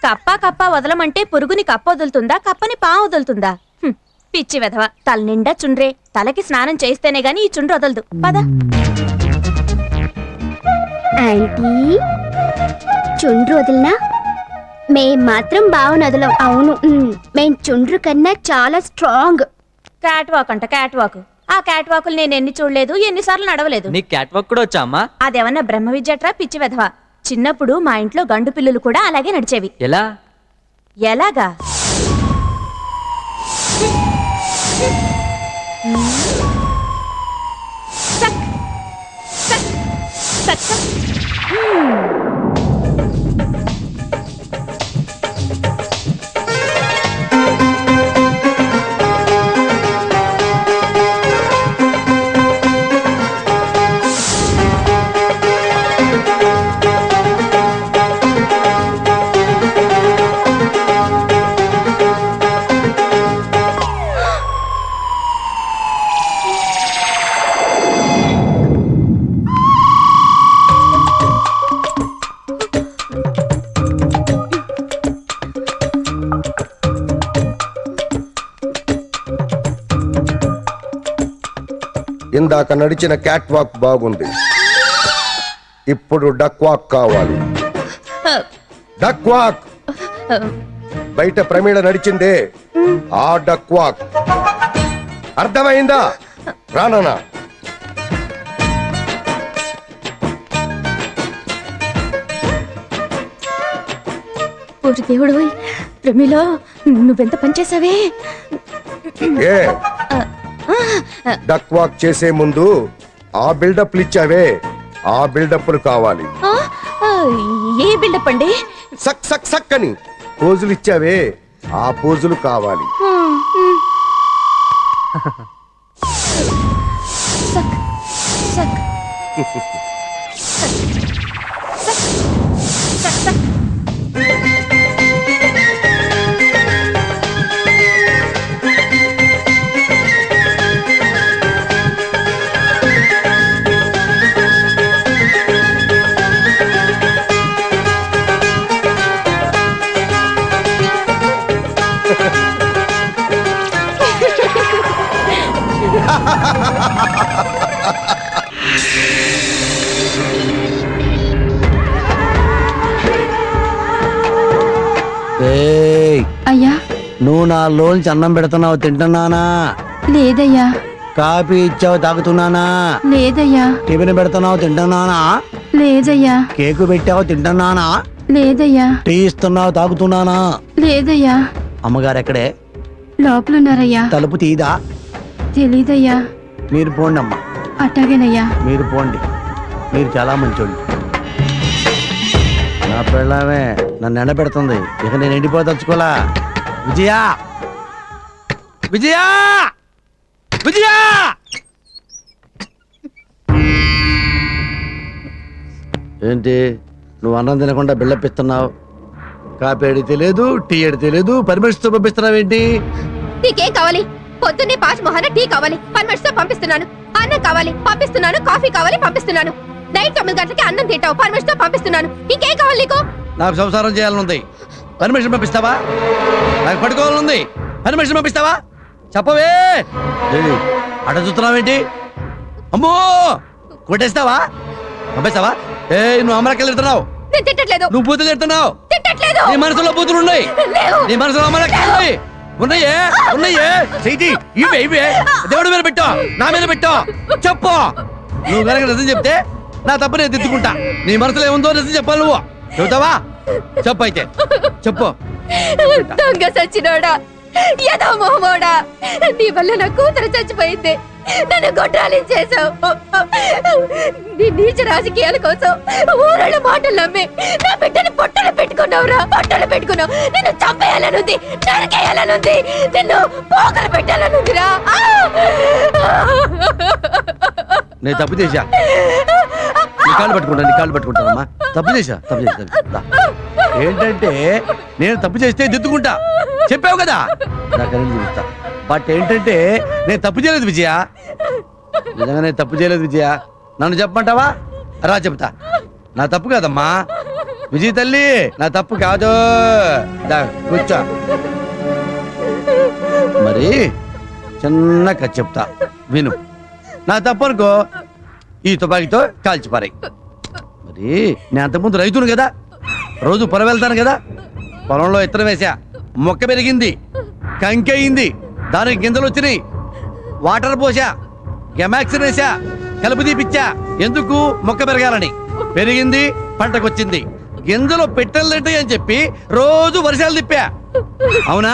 కప్ప కప్ప వదలమంటే పురుగుని కప్ప వదులుతుందా, కప్పని పా వదులుతుందా? పిచ్చి వెధవ, తల నిండా చుండ్రే. తలకి స్నానం చేస్తేనే గాని ఈ చుండ్రు వదలదు. పద. ఆంటీ, చుండ్రు వదిలినా మేం మాత్రం బావని వదలం. అవును, మేం చుండ్రు కన్నా చాలా స్ట్రాంగ్. క్యాట్ వాక్ అంట, క్యాట్ వాక్. ఆ క్యాట్ వాకులు నేను ఎన్ని చూడలేదు, ఎన్నిసార్లు నడవలేదు. నీ క్యాట్ వాక్ కూడా వచ్చా అమ్మా? అదేమన్నా బ్రహ్మ విద్యట్రా పిచ్చి వెధవ. చిన్నప్పుడు మా ఇంట్లో గండు పిల్లులు కూడా అలాగే నడిచేవి. ఎలా? ఎలాగా? సక్ సక్ సక్ సక్. ఇందాక నడిచిన క్యాట్ వాక్ బాగుంది, ఇప్పుడు డక్ వాక్ కావాలి. Duck walk. బయట ప్రమీళ నడిచిందే ఆ డక్ వాక్. అర్థమైందా? రానా? ఓరి దేవుడు, ప్రమిలో నువ్వెంత పనిచేసావే. ఏ డక్ వాక్ చేసే ముందు ఆ బిల్డప్లు ఇచ్చావే, ఆ బిల్డప్లు కావాలి. ఏ బిల్డప్ అండి? సక్ సక్ సక్ అని పోజులు ఇచ్చావే, ఆ పోజులు కావాలి. సక్ సక్ సక్ సక్. అయ్యా, నువ్వు నా లోన్స్ అన్నం పెడుతున్నావు తింటున్నానా? లేదయ్యా. కాఫీ ఇచ్చావు తాగుతున్నానా? లేదయ్యా. టిఫిన్ పెడుతున్నావు తింటున్నానా? లేదయ్యా. కేకు పెట్టావు తింటున్నానా? లేదయ్యా. టీ ఇస్తున్నావు తాగుతున్నానా? లేదయ్యా. అమ్మగారు ఎక్కడే? లోపలున్నారయ్యా. తలుపు తీదా? తెలీదయ్యా. మీరు పోండి అమ్మా. అట్టాగేనయ్యా. మీరు పోండి, మీరు చాలా మంచోళ్ళు. నా పెళ్ళామే నన్ను ఎండబెడుతుంది, ఇక నేను ఎండిపోదలుచుకోలా. విజయా, విజయా, విజయా! ఏంటి నువ్వు అన్నం తినకుండా బిల్డప్ ఇస్తున్నావు? కాఫీ అడిగితే లేదు, టీ అడిగితే లేదు, పర్మిషన్తో పంపిస్తున్నావేంటి? నీకేం కావాలి? పొద్దున్నే పాచ్ మొహన టీ కావాలి, పర్మిషన్ తో పంపిస్తున్నాను. అన్నం కావాలి, పంపిస్తున్నాను. కాఫీ కావాలి, పంపిస్తున్నాను. నైట్ 9 గంటలకి అన్నం తింటావు, పర్మిషన్ తో పంపిస్తున్నాను. ఇంకేం కావాలి నీకు? నాకు సంసారం చేయాలనుంది, పర్మిషన్ పంపిస్తావా? నాకు పడుకోవాలనుంది, పర్మిషన్ పంపిస్తావా? చెప్పవే. అట చూస్తున్నావేంటి? అమ్మో, కొట్టేస్తావా? పంపిస్తావా? ఏ నువ్వు అమలకెళ్ళి తిడుతున్నావు. నేను తిట్టట్లేదు. నువ్వు బూతులు తిడుతున్నావు. తిట్టట్లేదు. నీ మనసులో బూతులు ఉన్నాయి. నీ మనసులో అమలకెళ్ళి ఉన్నాయే, ఉన్నాయే. చేయి ఇవే ఇవే దేవుడి మీద పెట్టు, నా మీద పెట్టు. చెప్పు. నువ్వు కనుక నిజం చెప్తే నా తప్పు నేను దిద్దుకుంటా. నీ మనసులో ఏముందో నిజం చెప్పాలి. నువ్వు చెబుతావా? చెప్పు అయితే, చెప్పు. దొంగ సచ్చినోడా, యదో మొహమోడా, నీ వల్ల నా కూతురు చచ్చిపోయింది. నన్ను గొడ్రాలించేశావు. నీ నీచ రాజకీయాల కోసం ఊరళ్ళ మాటలు నమ్మి నా బిడ్డని పొట్టలు పెట్టుకున్నావురా. పొట్టలు పెట్టుకున్నావు. నిన్ను చంపేయాలనుంది, నరికేయాలనుంది, నిన్ను పోకలు పెట్టాలనుందిరా. నేను తప్పు చేశా. నీ కాళ్ళు పట్టుకుంటా, నీ కాళ్ళు పట్టుకుంటానమ్మా. తప్పు చేశా, తప్పు చేశా. ఏంటంటే నేను తప్పు చేస్తే దిద్దుకుంటా, చెప్పావు కదా. నాకు చూపిస్తా. బట్ ఏంటంటే నేను తప్పు చేయలేదు విజయ, నిజంగా నేను తప్పు చేయలేదు విజయ. నన్ను చెప్పమంటావా? రా చెప్తా. నా తప్పు కాదమ్మా విజయ తల్లి, నా తప్పు కాదు. కూర్చో. మరి చిన్న కథ చెప్తా విను. నా తప్పు అనుకో, ఈ తుపాకీతో కాల్చిపారాయి. మరి నేను అంతకుముందు రైతును కదా, రోజు పొలం వెళ్తాను కదా. పొలంలో ఇత్తనం వేసా, మొక్క పెరిగింది, కంకి అయింది, దానికి గింజలు వచ్చినాయి. వాటర్ పోసా, గెమాక్సిన్ వేసా, కలుపు తీపిచ్చా. ఎందుకు? మొక్క పెరగాలని. పెరిగింది, పంటకొచ్చింది. గింజలు పిట్టలు తింటాయి అని చెప్పి రోజు వర్షాలు తిప్పా. అవునా?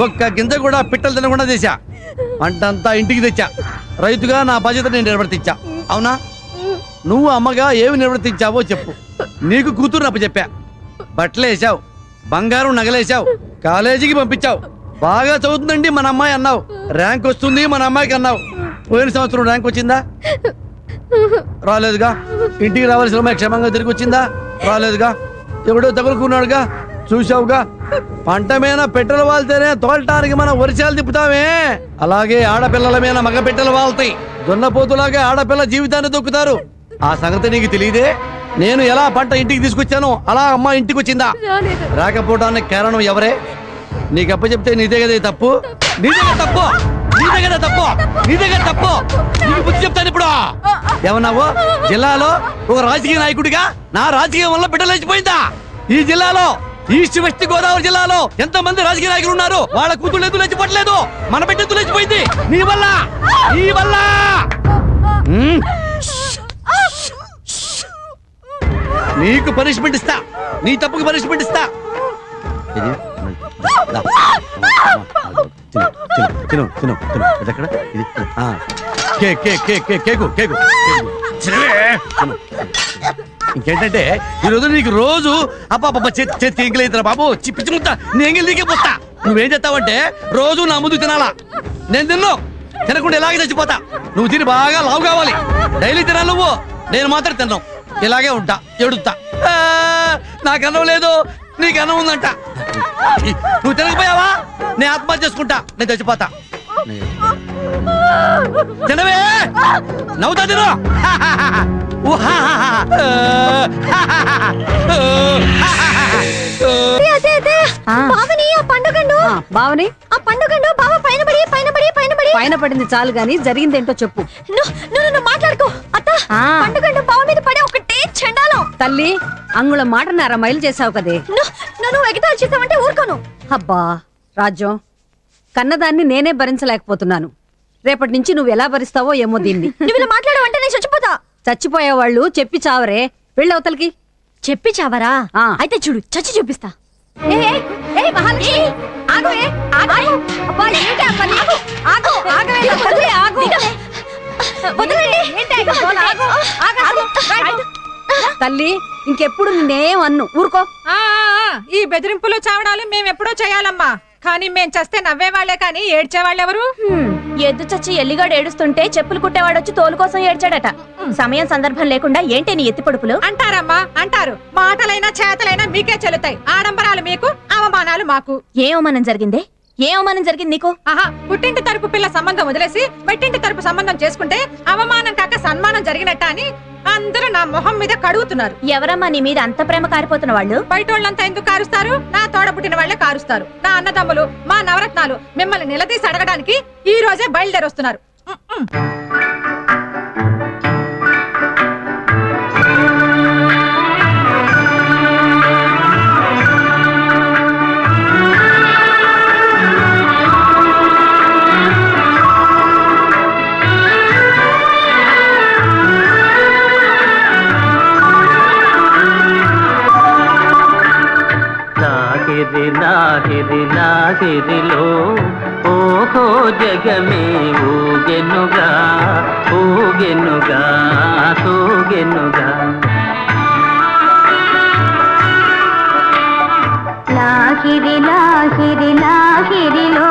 ఒక్క గింజ కూడా పిట్టలు తినకుండా చేశా. పంట అంతా ఇంటికి తెచ్చా. రైతుగా నా బాధ్యత నేను నిర్వర్తించా. అవునా? నువ్వు అమ్మగా ఏమి నిర్వర్తించావో చెప్పు. నీకు కూతురు అప్పు చెప్పా, బట్టలు వేసావు, బంగారం నగలేసావు, కాలేజీకి పంపించావు. బాగా చదువుతుందండి మన అమ్మాయి అన్నావు, ర్యాంక్ వస్తుంది మన అమ్మాయికి అన్నావు. పోయిన సంవత్సరం ర్యాంక్ వచ్చిందా? రాలేదుగా. ఇంటికి రావాల్సిన అమ్మాయి క్షేమంగా తిరిగి వచ్చిందా? రాలేదుగా. ఎవడో తగులుకున్నాడుగా, చూసావుగా. పంట మీద పెట్టెల వాళ్తేనే తోలటానికి మనం వర్షాలు తిప్పుతామే, అలాగే ఆడపిల్లల మీద మగ పెట్టెలు వాళ్తాయి. దున్నపోతులాగే ఆడపిల్ల జీవితాన్ని దొక్కుతారు. ఆ సంగతి నీకు తెలియదే? నేను ఎలా పంట ఇంటికి తీసుకొచ్చానో అలా అమ్మ ఇంటికి వచ్చిందా? రాకపోవడానికి కారణం ఎవరే? నీకు అప్ప చెప్తే నీదే కదా తప్పు, నీదే తప్పు. నీ దగ్గర తప్పు, నీ దగ్గర తప్పు. నీకు బుద్ధి చెప్తాను ఇప్పుడు. ఏమన్నావు? జిల్లాలో ఒక రాజకీయ నాయకుడిగా నా రాజకీయం వల్ల బిడ్డలేచిపోయిందా? ఈ జిల్లాలో ఈస్ట్ వెస్ట్ గోదావరి జిల్లాలో ఎంత మంది రాజకీయ నాయకులు ఉన్నారు, వాళ్ళ కూతుళ్ళు ఎందుకు లేచిపోవట్లేదు? మన బిడ్డ ఎందుకు లేచిపోయింది? నీ వల్ల, నీ వల్ల. నీకు పనిష్మెంట్ ఇస్తా, నీ తప్పుకి పనిష్మెంట్ ఇస్తా. ఇది దా. తిను తిను తిను తిను. ఇది ఎక్కడ? ఇది cake cake cake cake cake cake ఇంకేంటంటే ఈ రోజు నీకు రోజు అబ్బా చేతి ఎంగిలేదురా బాబు, పిచ్చి ముద్ద నీ ఎంగిలి నీకే పోతా. నువ్వేం చేస్తావంటే రోజు నా ముందు తినాలా. నేను తిన్ను, తినకుండా ఇలాగే చచ్చిపోతా. నువ్వు తిని బాగా లావు కావాలి. డైలీ తినాలి నువ్వు, నేను మాత్రం తిన్నావు. ఇలాగే ఉంటా, ఎడుతా. నాకు అన్నం లేదు, నీకు అన్నం ఉందంట. నువ్వు తినకపోయావా నేను ఆత్మహత్య చేసుకుంటా, నేను చచ్చిపోతా. తినవే, నవ్వుతా తిను. బావని పైన పడింది చాలు గాని జరిగింది ఏంటో చెప్పు. మాట్లాడుకో అత్త. పండుగ బావ మీద పడే ఒకటే చెండాలం. తల్లి అంగుళం మాటన్నర మైలు చేసావు కదే. నన్ను ఎగతాళి చేసావంటే ఊరుకోను. అబ్బా రాజ్యం, కన్నదాన్ని నేనే భరించలేకపోతున్నాను. రేపటి నుంచి నువ్వు ఎలా భరిస్తావో ఏమో దీన్ని. నువ్వు ఇలా మాట్లాడవంటే నేను చచ్చిపోతా. చచ్చిపోయేవాళ్ళు చెప్పి చావరే. వెళ్ళవతలకి. చెప్పి చావరా? అయితే చూడు, చచ్చి చూపిస్తా. తల్లి ఇంకెప్పుడు నిన్నేం అన్ను, ఊరుకో. ఈ బెదిరింపులు చావడాలు మేమెప్పుడో చేయాలమ్మా, కానీ మేం చస్తే నవ్వేవాళ్లే కానీ ఏడ్చేవాళ్ళెవరు? ఎద్దు చచ్చి ఎల్లిగాడు ఏడుస్తుంటే చెప్పులు కుట్టేవాడొచ్చి తోలు కోసం ఏడ్చాడట. సమయం సందర్భం లేకుండా ఏంటే నీ ఎత్తి పొడుపులు? అంటారమ్మా అంటారు. మాటలైనా చేతలైనా మీకే చెల్లుతాయి. ఆడంబరాలు మీకు, అవమానాలు మాకు. ఏ అవమానం జరిగిందే? ఏ అవమానం జరిగింది నీకు? ఆహా, పుట్టింటి తరపు పిల్ల సంబంధం వదిలేసి మెట్టింటి తరపు సంబంధం చేసుకుంటే అవమానం కాక సన్మానం జరిగినట్ట అని అందరూ నా మొహం మీద కడుగుతున్నారు. ఎవరమ్మా నీ మీద అంత ప్రేమ కారిపోతున్న వాళ్ళు? బయటోళ్ళంతా ఎందుకు కారుస్తారు? నా తోడ పుట్టిన వాళ్లే కారుస్తారు. నా అన్నదమ్ములు, మా నవరత్నాలు మిమ్మల్ని నిలదీసి అడగడానికి ఈ రోజే బయలుదేరొస్తున్నారు. లాహిరిలో ఓహో జగమే ఊగెనుగా ఊగెనుగా తూగెనుగా. లాహిరి లాహిరి లాహిరిలో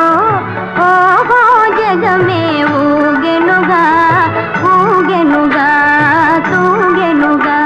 ఓహో జగమే ఊగెనుగా ఊగెనుగా తూగెనుగా.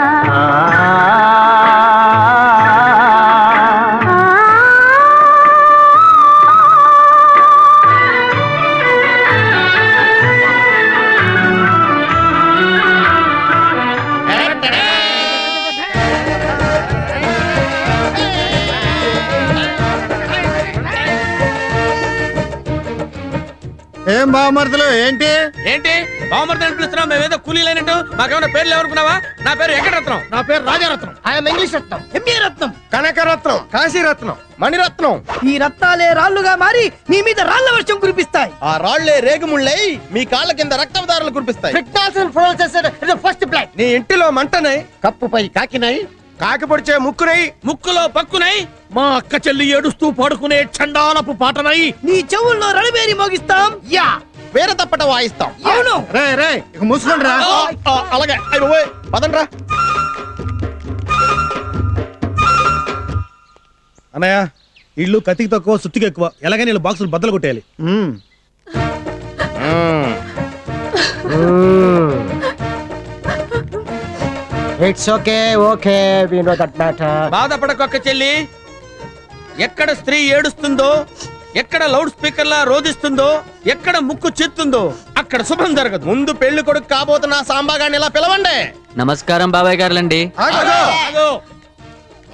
ఏం బావమరుదులు ఏంటి ఏంటి బావమర్ది అని పిలుస్తున్నావు? మేమేదో కూలీలైనట్టు మాకేమైనా పేర్లు ఎవరుకున్నావా? నా పేరు వెంకటరత్నం. నా పేరు Rajaratnam. I'm English Ratnam, MA Ratnam, Kanakaratnam, Kasiratnam, Maniratnam. ఈ రత్నాలే రాళ్లుగా మారి మీ మీద రాళ్ల వర్షం కురిపిస్తాయి. ఆ రాళ్లే రేగుముళ్ళై మీ కాళ్ళ కింద రక్తదారులు కురిపిస్తాయి. ఫస్ట్ బ్లాక్ నీ ఇంటిలో మంటనై, కప్పుపై కాకినై, కాకి పొడిచే ముక్కునై, ముక్కులో పక్కునై, మా అక్క చెల్లి ఏడుస్తూ పడుకునే చండాలపు పాటనై నీ చెవుల్లో రణబేరి మోగిస్తాం. యా వేరే తప్పట వాయిస్తాం. అవును. రే రే ఇక మూసుకోండి రా. అలాగే పదండ్రా. అన్నయ్య ఇల్లు కత్తికి తక్కువ సుత్తికి ఎక్కువ. ఎలాగైనా వీళ్ళు బాక్సులు బద్దలు కొట్టేయాలి. It's okay okay we know that matter. బాధపడకొక్క చెల్లి. ఎక్కడ స్త్రీ ఏడుస్తుందో, ఎక్కడ లౌడ్ స్పీకర్ లా రోధిస్తుందో, ఎక్కడ ముక్కు చెత్తుందో అక్కడ శుభం జరగదు. ముందు పెళ్లి కొడుకు కాబోతున్న సాంబాగాన్ని ఇలా పిలవండి. నమస్కారం బాబాయ్ గారులండి.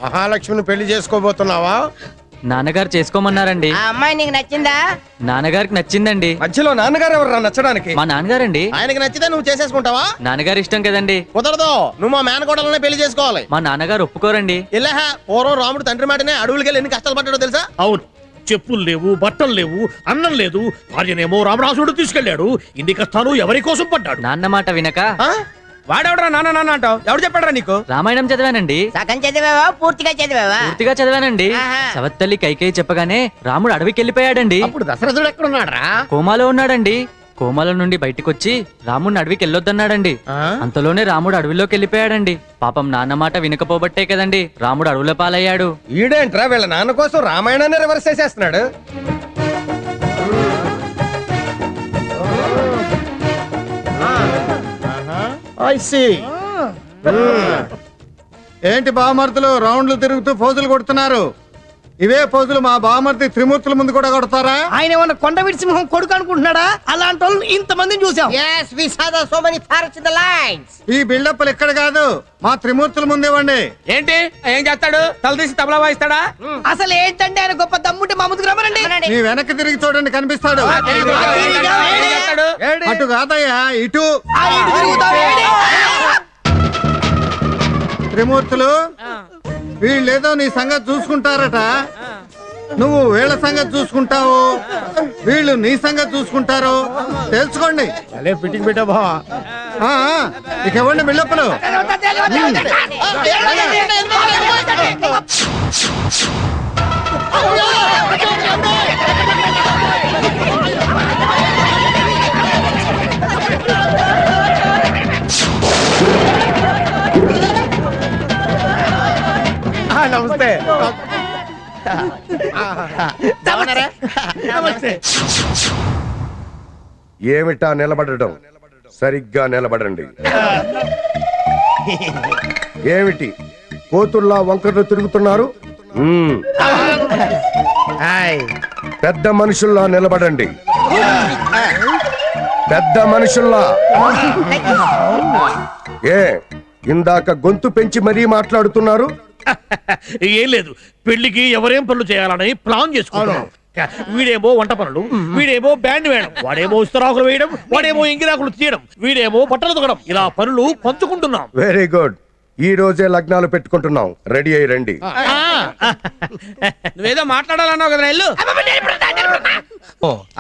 మహాలక్ష్మిని పెళ్లి చేసుకోబోతున్నావా? నాన్నగారు చేసుకోమన్నారండి. ఆ అమ్మాయి నీకు నచ్చిందా? నాన్నగారికి నచ్చిందండి. మధ్యలో నాన్నగారు ఎవరు నచ్చడానికి? మా నాన్నగారండి. ఆయనకి నచ్చితే నువ్వు చేసేసుకుంటావా? నాన్నగారు ఇష్టం కదండి. కుదరదు, నువ్వు మా మేనకోడలనే పెళ్లి చేసుకోవాలి. మా నాన్నగారు ఒప్పుకోరండి. ఇలా పూర్వం రాముడు తండ్రి మాటనే అడవులకి వెళ్ళి ఎన్ని కష్టాలు పడ్డాడో తెలుసా? అవును, చెప్పులు లేవు, బట్టలు లేవు, అన్నం లేదు. భార్యనేమో రామరాసుడు తీసుకెళ్లాడు. ఇన్ని కష్టాలు ఎవరి కోసం పడ్డాడు? నాన్న మాట వినక వాడెవడరా నాన్న నాన్న అంటావు? ఎవడు చెప్పాడరా నీకు? రామాయణం చదివానండి. సగం చదివావా పూర్తిగా చదివావా? పూర్తిగా చదివానండి. సవత్తల్లి కైకేయి చెప్పగానే రాముడు అడవికి వెళ్ళిపోయాడండి. అప్పుడు దశరథుడు ఎక్కడున్నాడు రా? కోమాలో ఉన్నాడండి. కోమాల నుండి బయటకొచ్చి రాముడిని అడవికి వెళ్ళొద్దన్నాడండి. అంతలోనే రాముడు అడవిలోకి వెళ్ళిపోయాడండి. పాపం నాన్న మాట వినకపోబట్టే కదండి రాముడు అడవుల పాలయ్యాడు. ఈడేంట్రా వీళ్ళ నాన్న కోసం రామాయణాన్ని రివర్స్ చేసేస్తున్నాడు. ఏంటి బావమర్దులు రౌండ్లు తిరుగుతూ పోజులు కొడుతున్నారు? ఇవే పోజులు మా బావమర్ది త్రిమూర్తుల ముందు కూడా కొడతారా? ఆయన ఏమన్నా కొండ సింహం కొడుకు అనుకుంటున్నాడా? అలాంటి వాళ్ళని ఇంతమందిని చూసాం. ఈ బిల్డప్లు ఇక్కడ కాదు, మా త్రిమూర్తుల ముందేవండి. ఏంటి ఏం చేస్తాడు? తల తీసి తబలా వాయిస్తాడా? అసలు ఏంటంటే ఆయన గొప్ప దమ్ముంటే మా ముందుకు రమ్మనండి. మీ వెనక్కి తిరిగి చూడండి, కనిపిస్తాడు. ఏం చేస్తాడు? అటు కాదయ్యా, ఇటు. త్రిమూర్తులు వీళ్ళేదో నీ సంగతి చూసుకుంటారట. నువ్వు వీళ్ళ సంగతి చూసుకుంటావు, వీళ్ళు నీ సంగతి చూసుకుంటారు. తెలుసుకోండి. ఫిట్టింగ్ పెట్టా బా. ఇక ఇవ్వండి బిల్డప్పులు. నమస్తే. ఏమిటా నిలబడటం? సరిగ్గా నిలబడండి. ఏమిటి కోతుల్లా వంకరలు తిరుగుతున్నారు? పెద్ద మనుషుల్లా నిలబడండి. పెద్ద మనుషుల్లా. ఏ ఇందాక గొంతు పెంచి మరీ మాట్లాడుతున్నారు? ఏం లేదు, పెళ్లికి ఎవరేం పనులు చేయాలని ప్లాన్ చేసుకున్నాం. వీడేమో వంట పనులు, వీడేమో బ్యాండ్ వేయడం, వాడేమో ఇస్తరాకులు వేయడం, వాడేమో ఇంగిరాకులు తీయడం, వీడేమో బట్టలు తొగడం. ఇలా పనులు పంచుకుంటున్నాం. Very good. ఈ రోజే లగ్నాలు పెట్టుకుంటున్నాం. రెడీ అయ్యి రండి. నువ్వేదో మాట్లాడాలన్నావు కదా, ఇల్లు.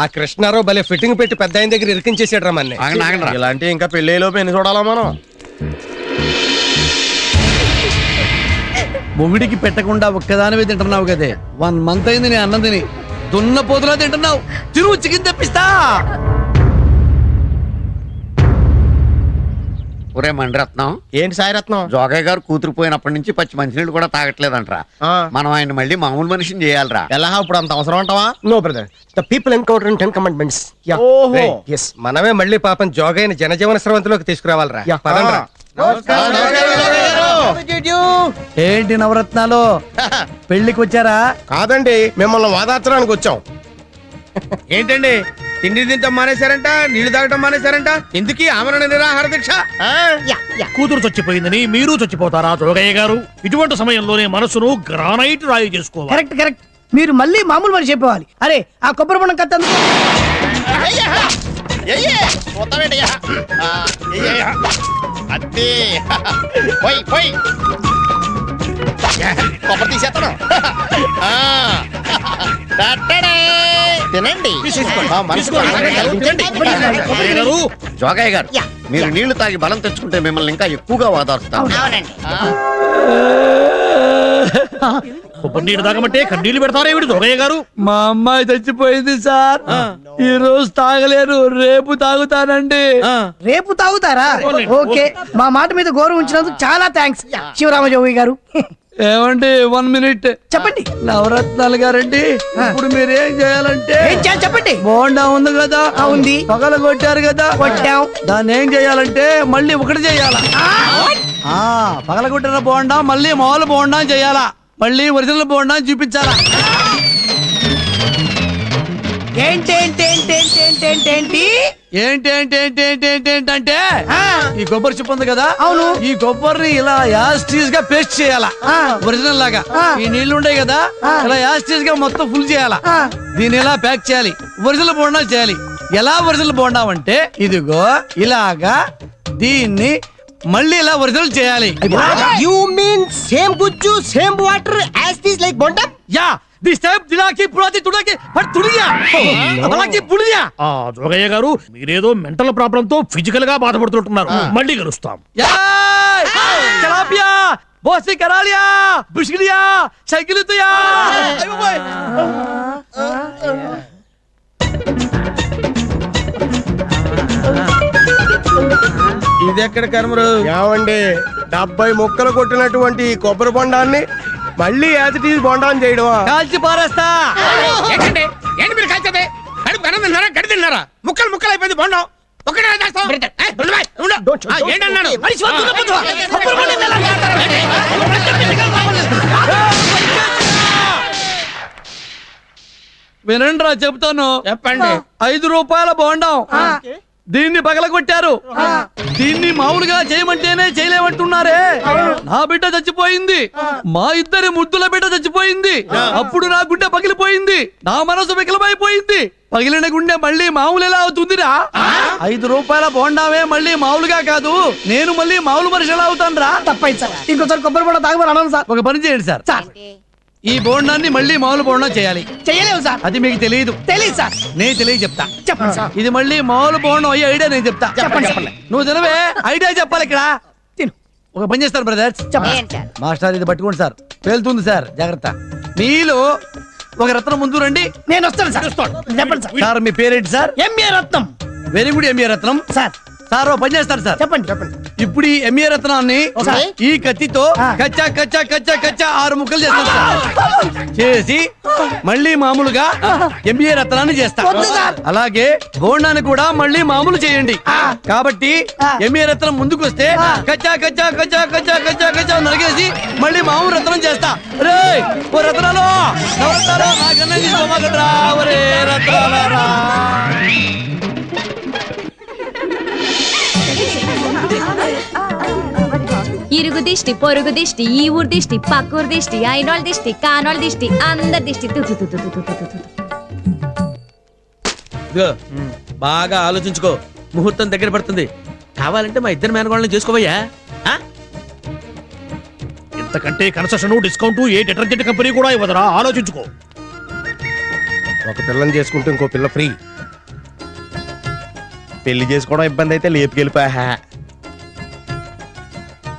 ఆ కృష్ణారావు భలే ఫిట్టింగ్ పెట్టి పెద్ద ఆయన దగ్గర ఇరికించేసాడు రా మన్ని. ఇలాంటి ఇంకా పెళ్లిలోపు ఎన్ని చూడాలా మనం? మొగుడికి పెట్టకుండా ఒక్కదానివే తింటున్నావు కదే. 1 month అయింది నేను అన్నం తిని. దున్న పోతులా తింటున్నావు. తిరుగు చికెన్ తెప్పిస్తా. ఒరే మండరత్నం. ఏంటి సాయిరత్నం? జోగయ్య గారు కూతురు పోయినప్పటి నుంచి పచ్చి మంచినీళ్ళు కూడా తాగట్లేదంటరా. మనం ఆయన మళ్ళీ మామూలు మనిషిని చేయాలరా. ఎలా ఇప్పుడు అంత అవసరం అంటావా? No brother, the people encounter in 10 commandments. ఓహో, yes. మనమే మళ్ళీ పాపం జోగైన జనజీవన స్రవంతిలోకి తీసుకురావాలరా. పదండ్రా. ఏంటి నవరత్నాలు పెళ్లికి వచ్చారా? కాదండి, మిమ్మల్ని వాదార్చడానికి వచ్చాం. ఏంటండి తిండి తింటాం మానేశారంట, నీళ్లు తాగటం మానేశారంట. ఎందుకు ఆమరణ నిరాహార దీక్ష? కూతురు చచ్చిపోయిందని మీరు చచ్చిపోతారా జోగయ్య గారు? ఇటువంటి సమయంలోనే మనసును గ్రానైట్ రాయి చేసుకోవాలి. Correct correct. మీరు మళ్ళీ మామూలు మనిషి చెప్పేవాలి. అరే ఆ కొబ్బరి బొండం కత్తి అందుకో. తినండి. జోగయ్య గారు, మీరు నీళ్లు తాగి బలం తెచ్చుకుంటే మిమ్మల్ని ఇంకా ఎక్కువగా వాదారుస్తాం. కొబ్బరి నీళ్ళు తాగమంటే కన్నీళ్లు పెడతారా ఏమిటి జోగయ్య గారు? మా అమ్మాయి చచ్చిపోయింది సార్. ఈ రోజు తాగలేరు, రేపు తాగుతానండి. రేపు తాగుతారా? ఓకే, మా మాట మీద గౌరవం ఉంచినందుకు చాలా థ్యాంక్స్ శివరామజోగి గారు. ఏమండి 1 minute చెప్పండి. నవరత్నాలు గారండి, ఇప్పుడు మీరేం చేయాలంటే చెప్పండి. బోండా ఉంది కదా, ఉంది. పగల కొట్టారు కదా, కొట్టాం. దాన్ని ఏం చేయాలంటే మళ్ళీ ఒకటి చేయాలా. పగల కొట్టిన బోండా మళ్ళీ మామూలు బోండా చేయాలా, మళ్ళీ ఒరిజినల్ బోండా చూపించాలా. ఏంటంటే ఈ కొబ్బరి చిప్ప ఉంది కదా, అవును, ఈ కొబ్బరిని ఇలా యాస్టీస్ గా పేస్ట్ చేయాలా ఒరిజినల్ లాగా. ఈ నీళ్లు ఉంటాయి కదా, ఇలా యాస్టీస్ గా మొత్తం ఫుల్ చేయాలా. దీన్ని ఇలా ప్యాక్ చేయాలి, ఒరిజినల్ బోండా చేయాలి. ఎలా ఒరిజినల్ బోండా అంటే ఇదిగో ఇలాగా దీన్ని మళ్ళీ ఇలా ఒరిజినల్ చేయాలి. యు మీన్ సేమ్ గుజ్జు same water as this like బొండం? యా దిస్ టైం దిలాకి పురాతి తుడకి పట్ తుడియా అలాకి పుడియా. జోగయ్య గారు మీరేదో మెంటల్ ప్రాబ్లం తో ఫిజికల్ గా బాధపడుతుంటున్నారు. మళ్ళీ కలుస్తాం. చలాపియా బోసి కరాలియా బుష్కిలియా సైకిల్ తుయా. ఇది ఎక్కడ కర్మరు? ఏమండి 70 ముక్కలు కొట్టినటువంటి ఈ కొబ్బరి బొండాన్ని మళ్ళీ యాజిటీ బొండాన్ని చేయడమా? కాల్చి పారేస్తా. ఏంటండి ఏంటి మీరు కలిసేది? కడుపు అన్నం తిన్నారా గడి తిన్నారా? ముక్కలు ముక్కలు అయిపోయింది బొండం ఒకటే చేస్తాం. ఏంటన్నాను? వినండి రా చెప్తాను. చెప్పండి. 5 రూపాయల బోండం దీన్ని పగలగొట్టారు. దీన్ని మామూలుగా చేయమంటేనే చేయలేమంటున్నారే. నా బిడ్డ చచ్చిపోయింది, మా ఇద్దరి ముద్దుల బిడ్డ చచ్చిపోయింది. అప్పుడు నా గుండె పగిలిపోయింది, నా మనసు వికలమైపోయింది. పగిలిన గుండె మళ్ళీ మామూలు ఎలా అవుతుందిరా? 5 రూపాయల బోండావే మళ్ళీ మామూలుగా కాదు, నేను మళ్ళీ మామూలు మనిషి ఎలా అవుతాను రా? తప్పైంది సార్, ఇంకోసారి కొబ్బరి బొండ తాగమని అన్నాను సార్. ఒక పని చేయండి సార్, ఈ బోండాన్ని మళ్ళీ మామూలు బోండా చేయాలి. చెయ్యలేవు సార్. అది మీకు తెలియదు. తెలియదు సార్. నేను తెలియ చెప్తా. చెప్పండి సార్. ఇది మళ్ళీ మామూలు బోండం అయ్యే ఐడియా నేను చెప్తా. చెప్పండి. నువ్వు తినవే, ఐడియా చెప్పాలి ఇక్కడ. తిను. ఒక పని చేస్తారు బ్రదర్స్. మాస్టర్ ఇది పట్టుకోండి సార్, పేలుతుంది సార్, జాగ్రత్త. మీలో ఒక రత్నం ముందు రండి. నేను వస్తాను సార్. చెప్పండి సార్. సార్ మీ పేరేంటి సార్? ఎంఏ రత్నం. వెరీ గుడ్ ఎంఏ రత్నం. సార్ సార్ ఓ పని చేస్తారు సార్. చెప్పండి. ఇప్పుడు ఈ ఎంఏ రత్నాన్ని ఈ కత్తితో కచ్చా కచ్చా కచ్చా కచ్చా 6 ముక్కలు చేస్తాం సార్. చేసి మళ్ళీ మామూలుగా ఎంఏ రత్నాన్ని చేస్తా. అలాగే బోండాన్ని కూడా మళ్ళీ మామూలు చేయండి. కాబట్టి ఎంఏ రత్నం ముందుకు వస్తే కచ్చా కచ్చా కచ్చా కచ్చా కచ్చా కచ్చా నరిగేసి మళ్ళీ మామూలు రత్నం చేస్తా. రే ఓ రత్నాలు నవరత్నాలు నాకన్నా తీసుకోమాకట్రా. ఒరే రత్నాలరా. ఇరుగు దిష్టి పొరుగు దిష్టి ఈ ఊరు దిష్టి పక్కూరు దిష్టి అయినోళ్ళ దిష్టి కానోళ్ళ దిష్టి అందరి దిష్టి ఇదిగో, బాగా ఆలోచించుకో, ముహూర్తం దగ్గర పడుతుంది. కావాలంటే మా ఇద్దరు మేనగోళ్ళని చేసుకోవయ్యా. ఇంతకంటే కన్సెషన్ డిస్కౌంట్ ఏ డిటర్జెంట్ కంపెనీ కూడా ఇవ్వదురా. ఆలోచించుకో. ఒక పిల్లని చేసుకుంటే ఇంకో పిల్ల ఫ్రీ. పెళ్లి చేసుకోవడం ఇబ్బంది అయితే లేపుకెళ్ళిపోయా.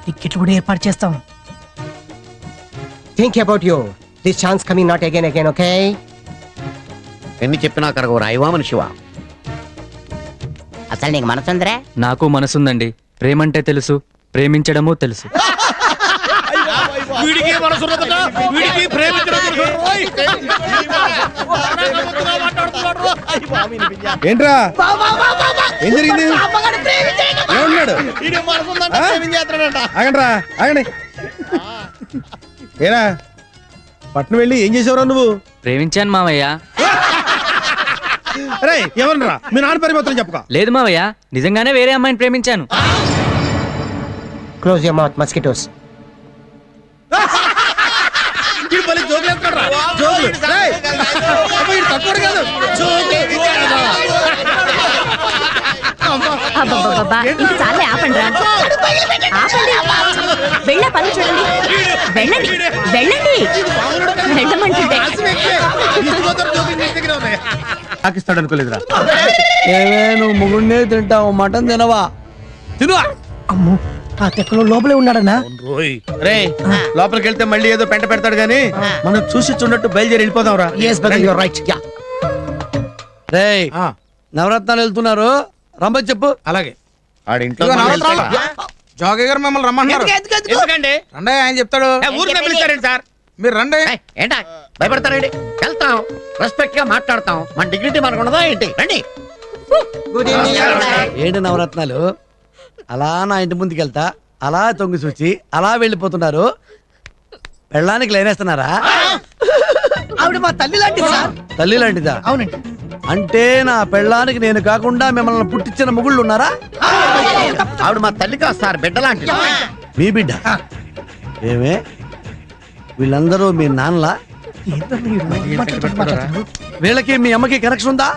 టికెట్లు కూడా ఏర్పాటు చేస్తాం. Think about you. This chance coming not again again. Okay, ఎన్ని చెప్పినా కరగవు రాయివా మనిషివా. అసలు నీకు మనసుందిరా? నాకు మనసుందండి. ప్రేమంటే తెలుసు, ప్రేమించడము తెలుసు. వీడికి మనసున్నదట, వీడికి ప్రేమించడం తెలుసు. ఏంట్రా ఏం జరిగింది? ఏమన్నాడు? ఆగండ్రా ఆగండి. ఏరా పట్నం వెళ్ళి ఏం చేసావురా నువ్వు? ప్రేమించాను మావయ్య. అరే ఎవరన్నా మీ నాన్న పరిమాత్రం చెప్పక. లేదు మావయ్య, నిజంగానే వేరే అమ్మాయిని ప్రేమించాను. Close your mouth mosquitoes. చాలే ఆపండి రా. ఆపండి, వెళ్ళే పనులు చూడండి. వెళ్ళండి వెళ్ళండి వెళ్ళమంటుంటే. పాకిస్తాన్ అనుకోలేదురా. ఏవే నువ్వు ముగుడినే తింటావు, మటన్ తినవా? తిను. అమ్మో, ఆ తెక్కలో లోపలే ఉన్నాడన్నా. రే లోపలికి వెళ్తే మళ్ళీ ఏదో పెంట పెడతాడు గానీ మనం చూసి చూడట్టు బయలుదేరి వెళ్ళిపోదాం రా. రేయ్ నవరత్నాలు వెళ్తున్నారు, రమ్మని చెప్పు. అలాగే ఆడింట్లో జోగయ్య గారు మిమ్మల్ని రమ్మన్నారు. ఎందుకండి? రండి, ఆయన చెప్తాడు. ఊరికే పిలిచారండి సార్. మీరు రండి. ఏంటా భయపడతారండి? వెళ్తాం, రెస్పెక్ట్ గా మాట్లాడతాం. మన డిగ్నిటీ మనకు ఉండదా ఏంటి? రండి. ఏంటి నవరత్నాలు అలా నా ఇంటి ముందుకు వెళ్తా అలా తొంగి చూచి అలా వెళ్ళిపోతున్నారు. పెళ్ళానికి లైనేస్తున్నారా? ఆవిడ మా తల్లి లాంటిది సార్. తల్లి లాంటిదా? అవునండి. అంటే నా పెళ్ళానికి నేను కాకుండా మిమ్మల్ని పుట్టించిన మొగుళ్ళు ఉన్నారా? ఆవిడ మా తల్లి కాదు సార్, బిడ్డలాంటి. మీ బిడ్డ ఏమే? వీళ్ళందరూ మీ నాన్నలా? వీళ్ళకి మీ అమ్మకి కనెక్షన్ ఉందా?